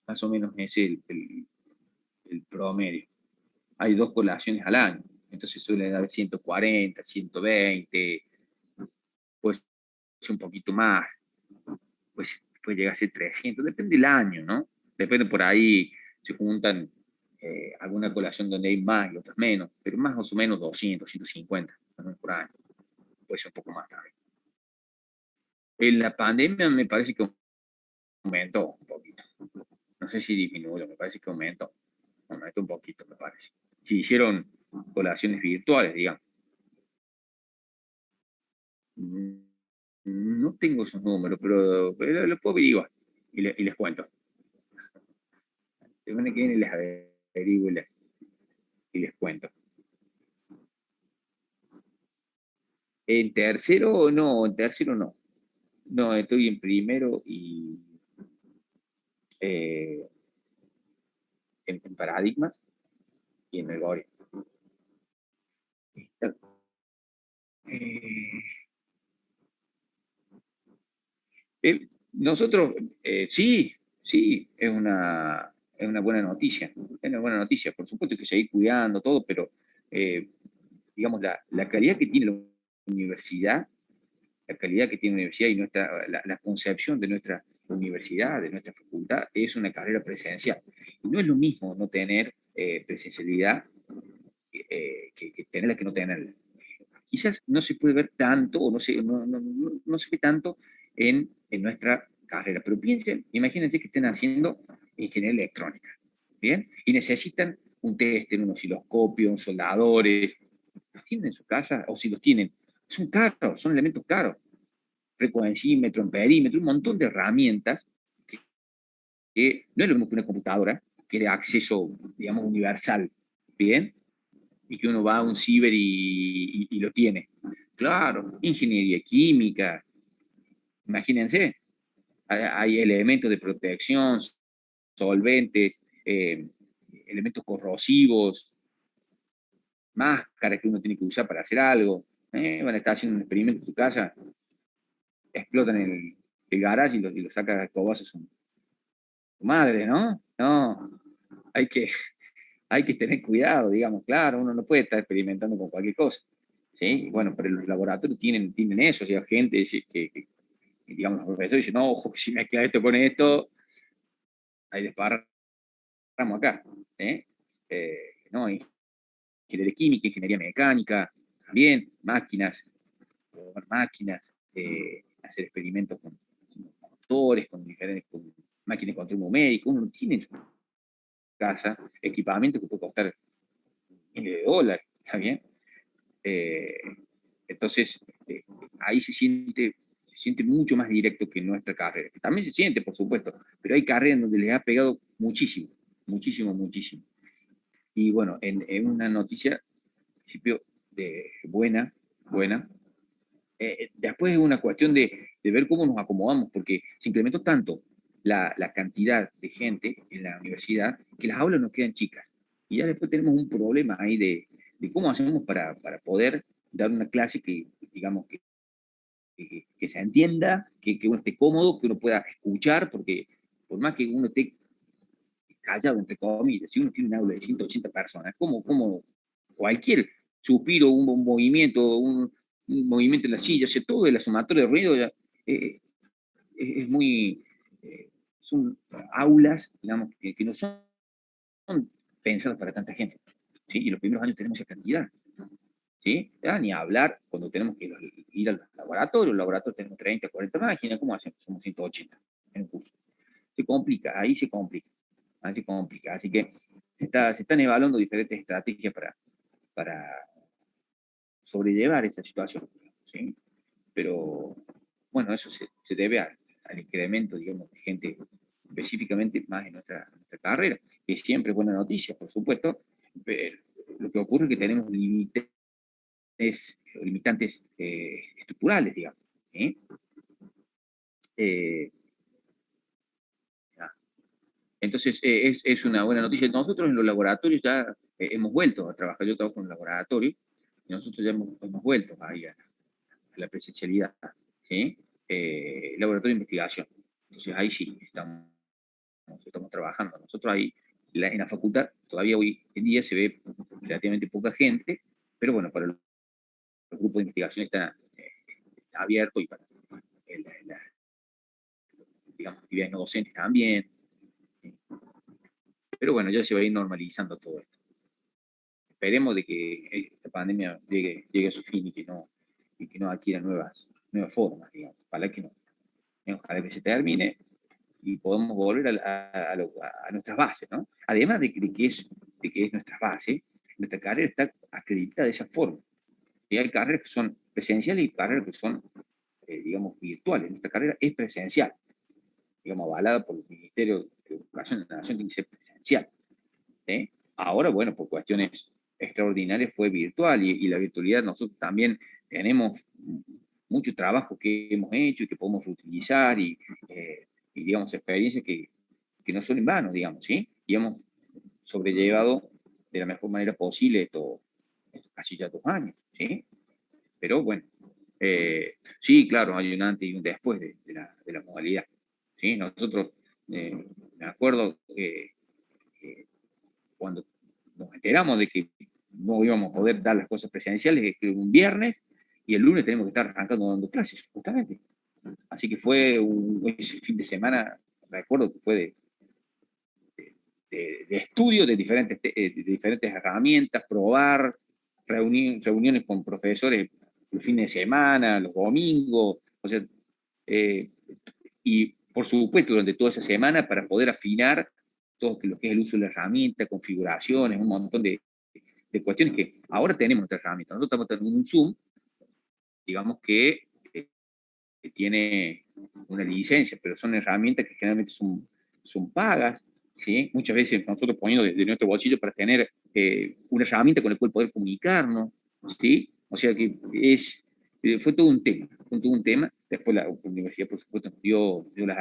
Más o menos es el promedio. Hay 2 colaciones al año, entonces suele dar 140, 120, pues un poquito más, pues puede llegar a ser 300, depende del año, ¿no? Depende por ahí, se juntan alguna colación donde hay más y otras menos, pero más o menos 200, 150, ¿no? Por año, puede ser un poco más tarde. En la pandemia me parece que aumentó un poquito. No sé si disminuyó, me parece que aumentó un poquito, me parece. Si hicieron colaciones virtuales, digamos. Mm, No tengo esos números, pero lo puedo averiguar y les cuento. Semana que viene les averiguo y les cuento. En tercero no. No, estoy en primero y eh, en paradigmas y en algoritmos. Eh, nosotros, sí, es una buena noticia. Es una buena noticia. Por supuesto que seguir cuidando todo, pero eh, digamos, la calidad que tiene la universidad, la calidad que tiene la universidad y la concepción de nuestra universidad, de nuestra facultad, es una carrera presencial. Y no es lo mismo no tener presencialidad que tenerla que no tenerla. Quizás no se puede ver tanto, o no se ve tanto en nuestra carrera, pero piensen, imagínense que estén haciendo ingeniería electrónica, ¿bien? Y necesitan un tester, un osciloscopio, un soldadores, los tienen en su casa, o si los tienen, son caros, son elementos caros, frecuencímetro, amperímetro, un montón de herramientas que no es lo mismo que una computadora, que de acceso, digamos, universal, ¿bien? Y que uno va a un ciber y lo tiene. claro, ingeniería química, imagínense, hay elementos de protección, solventes, elementos corrosivos, máscaras que uno tiene que usar para hacer algo. Van a estar haciendo un experimento en su casa, explotan el garage y lo saca a escobazos su madre, ¿no? No, hay que, hay que tener cuidado, digamos, claro, uno no puede estar experimentando con cualquier cosa. ¿Sí? Bueno, pero los laboratorios tienen eso, o sea, gente que digamos, los profesores dicen, no, ojo, si mezcla esto con esto, hay desparramo acá. ¿Sí? No, ingeniería química, ingeniería mecánica, también, máquinas, máquinas, hacer experimentos con motores, con diferentes con máquinas de control numérico, uno tiene en su casa equipamiento que puede costar miles de dólares, ¿está bien? Eh, entonces, ahí se siente mucho más directo que en nuestra carrera. También se siente, por supuesto, pero hay carreras en donde les ha pegado muchísimo, muchísimo, muchísimo. Y bueno, en una noticia, al principio, buena, buena. Después es una cuestión de ver cómo nos acomodamos, porque se incrementó tanto la cantidad de gente en la universidad que las aulas nos quedan chicas. Y ya después tenemos un problema ahí de cómo hacemos para poder dar una clase que, digamos, que se entienda, que uno esté cómodo, que uno pueda escuchar, porque por más que uno esté callado, entre comillas, si uno tiene un aula de 180 personas, como cualquier suspiro, un movimiento, un movimiento en la silla, o sea, todo el sumatorio de ruido ya, es muy... son aulas, digamos, que no son pensadas para tanta gente. ¿Sí? Y los primeros años tenemos esa cantidad. ¿Sí? Ya, ni hablar cuando tenemos que ir al laboratorio. El laboratorio tenemos 30, 40 máquinas. ¿Cómo hacemos? Somos 180 en un curso. Se complica, ahí se complica. Ahí se complica. Así que se están evaluando diferentes estrategias para sobrellevar esa situación. ¿Sí? Pero bueno, eso se debe al incremento, digamos, de gente específicamente más en nuestra carrera, que siempre es buena noticia, por supuesto, pero lo que ocurre es que tenemos limitantes estructurales, digamos. ¿Sí? Eh, entonces, es una buena noticia. Nosotros en los laboratorios ya hemos vuelto a trabajar. Yo trabajo en un laboratorio y nosotros ya hemos vuelto ahí a la presencialidad. ¿Sí? Laboratorio de investigación. Entonces, ahí sí estamos trabajando. Nosotros ahí, en la facultad, todavía hoy en día se ve relativamente poca gente, pero bueno, para los grupos de investigación está abierto y para la, digamos, actividades no docentes también. Pero bueno, ya se va a ir normalizando todo esto. Esperemos de que esta pandemia llegue a su fin y que no adquiera nuevas formas, digamos. Ojalá que no. Ojalá que se termine y podamos volver a nuestras bases, ¿no? Además de que es nuestra base, nuestra carrera está acreditada de esa forma. Y hay carreras que son presenciales y carreras que son, digamos, virtuales. Nuestra carrera es presencial, digamos, avalada por el Ministerio de Educación de la Nación, tiene que ser presencial. ¿Sí? Ahora, bueno, por cuestiones extraordinarias fue virtual y la virtualidad nosotros también tenemos mucho trabajo que hemos hecho y que podemos reutilizar y digamos, experiencias que no son en vano, digamos, ¿sí? Y hemos sobrellevado de la mejor manera posible estos casi ya 2 años, ¿sí? Pero bueno, sí, claro, hay un antes y un después de la modalidad, ¿sí? Nosotros, me acuerdo que cuando nos enteramos de que no íbamos a poder dar las cosas presenciales, que un viernes, y el lunes tenemos que estar arrancando dando clases, justamente. Así que fue ese fin de semana, recuerdo que fue de estudio de diferentes herramientas, probar, reuniones con profesores los fines de semana, los domingos, o sea, eh, y por supuesto durante toda esa semana para poder afinar todo lo que es el uso de la herramienta, configuraciones, un montón de cuestiones que ahora tenemos nuestra herramienta. Nosotros estamos teniendo un Zoom, digamos que tiene una licencia, pero son herramientas que generalmente son pagas, ¿sí? Muchas veces nosotros poniendo de nuestro bolsillo para tener una herramienta con la cual poder comunicarnos, ¿sí? O sea que Fue todo un tema, fue todo un tema. Después la universidad, por supuesto, nos dio las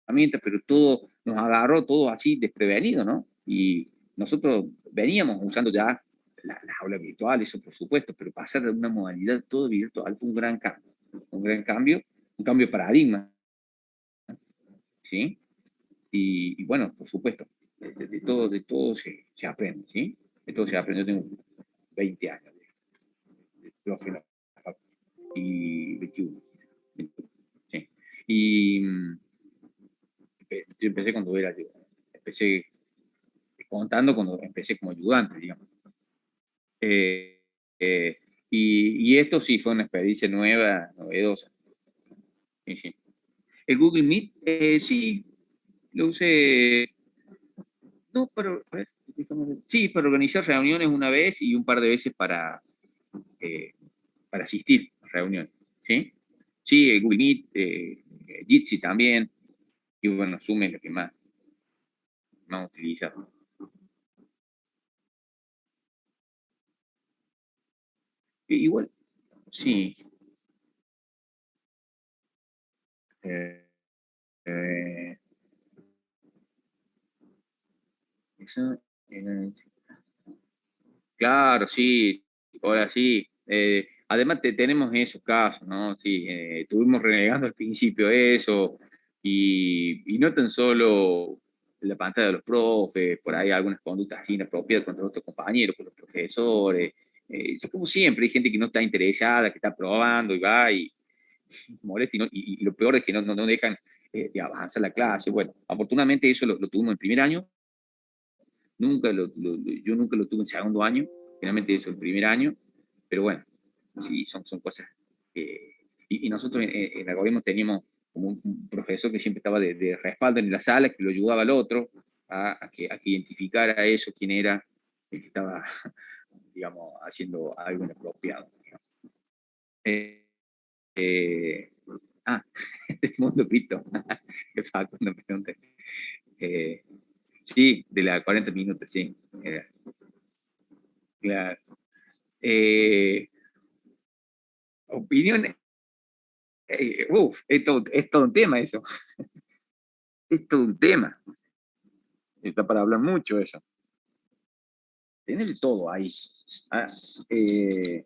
herramientas, pero todo nos agarró todo así desprevenido, ¿no? Y nosotros veníamos usando ya las aulas virtuales, eso por supuesto, pero pasar de una modalidad todo virtual fue un cambio de paradigma, ¿sí? Y bueno, por supuesto, de todo se aprende, ¿sí? De todo se aprende. Yo tengo 20 años de profe en la facultad, y 21, ¿sí? Y yo empecé cuando era, yo empecé contando cuando empecé como ayudante, digamos. Eh, eh, y esto sí fue una experiencia nueva, novedosa. Sí, sí. El Google Meet, sí, lo usé, no, pero, sí, para organizar reuniones una vez y un par de veces eh, para asistir a reuniones, ¿sí? Sí, el Google Meet, Jitsi también, y bueno, Zoom es lo que más utilizado. Igual, sí. Eh, eh, eso, eh, claro, sí, ahora sí. Además tenemos esos casos, ¿no? Sí, estuvimos renegando al principio eso, y no tan solo la pantalla de los profes, por ahí algunas conductas inapropiadas contra otros compañeros, con los profesores. Como siempre, hay gente que no está interesada, que está probando y va y molesta, y lo peor es que no dejan de avanzar la clase. Bueno, afortunadamente eso lo tuvimos en primer año. Yo nunca lo tuve en segundo año, generalmente eso el primer año, pero bueno, sí, son cosas que... Y nosotros en el algoritmo teníamos como un profesor que siempre estaba de respaldo en la sala, que lo ayudaba al otro a que identificara eso, quién era el que estaba, digamos, haciendo algo inapropiado. Eh, eh, ah, del mundo cripto. Qué cuando me pregunté. Eh, sí, de la 40 minutos, sí. Claro. Eh, opinión, es todo un tema eso, es todo un tema, está para hablar mucho eso, tenés de todo ahí. Ah, eh,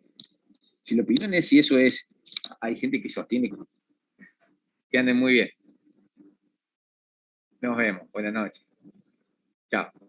si la opinión es si eso es, hay gente que sostiene que anden muy bien. Nos vemos, buenas noches, chao.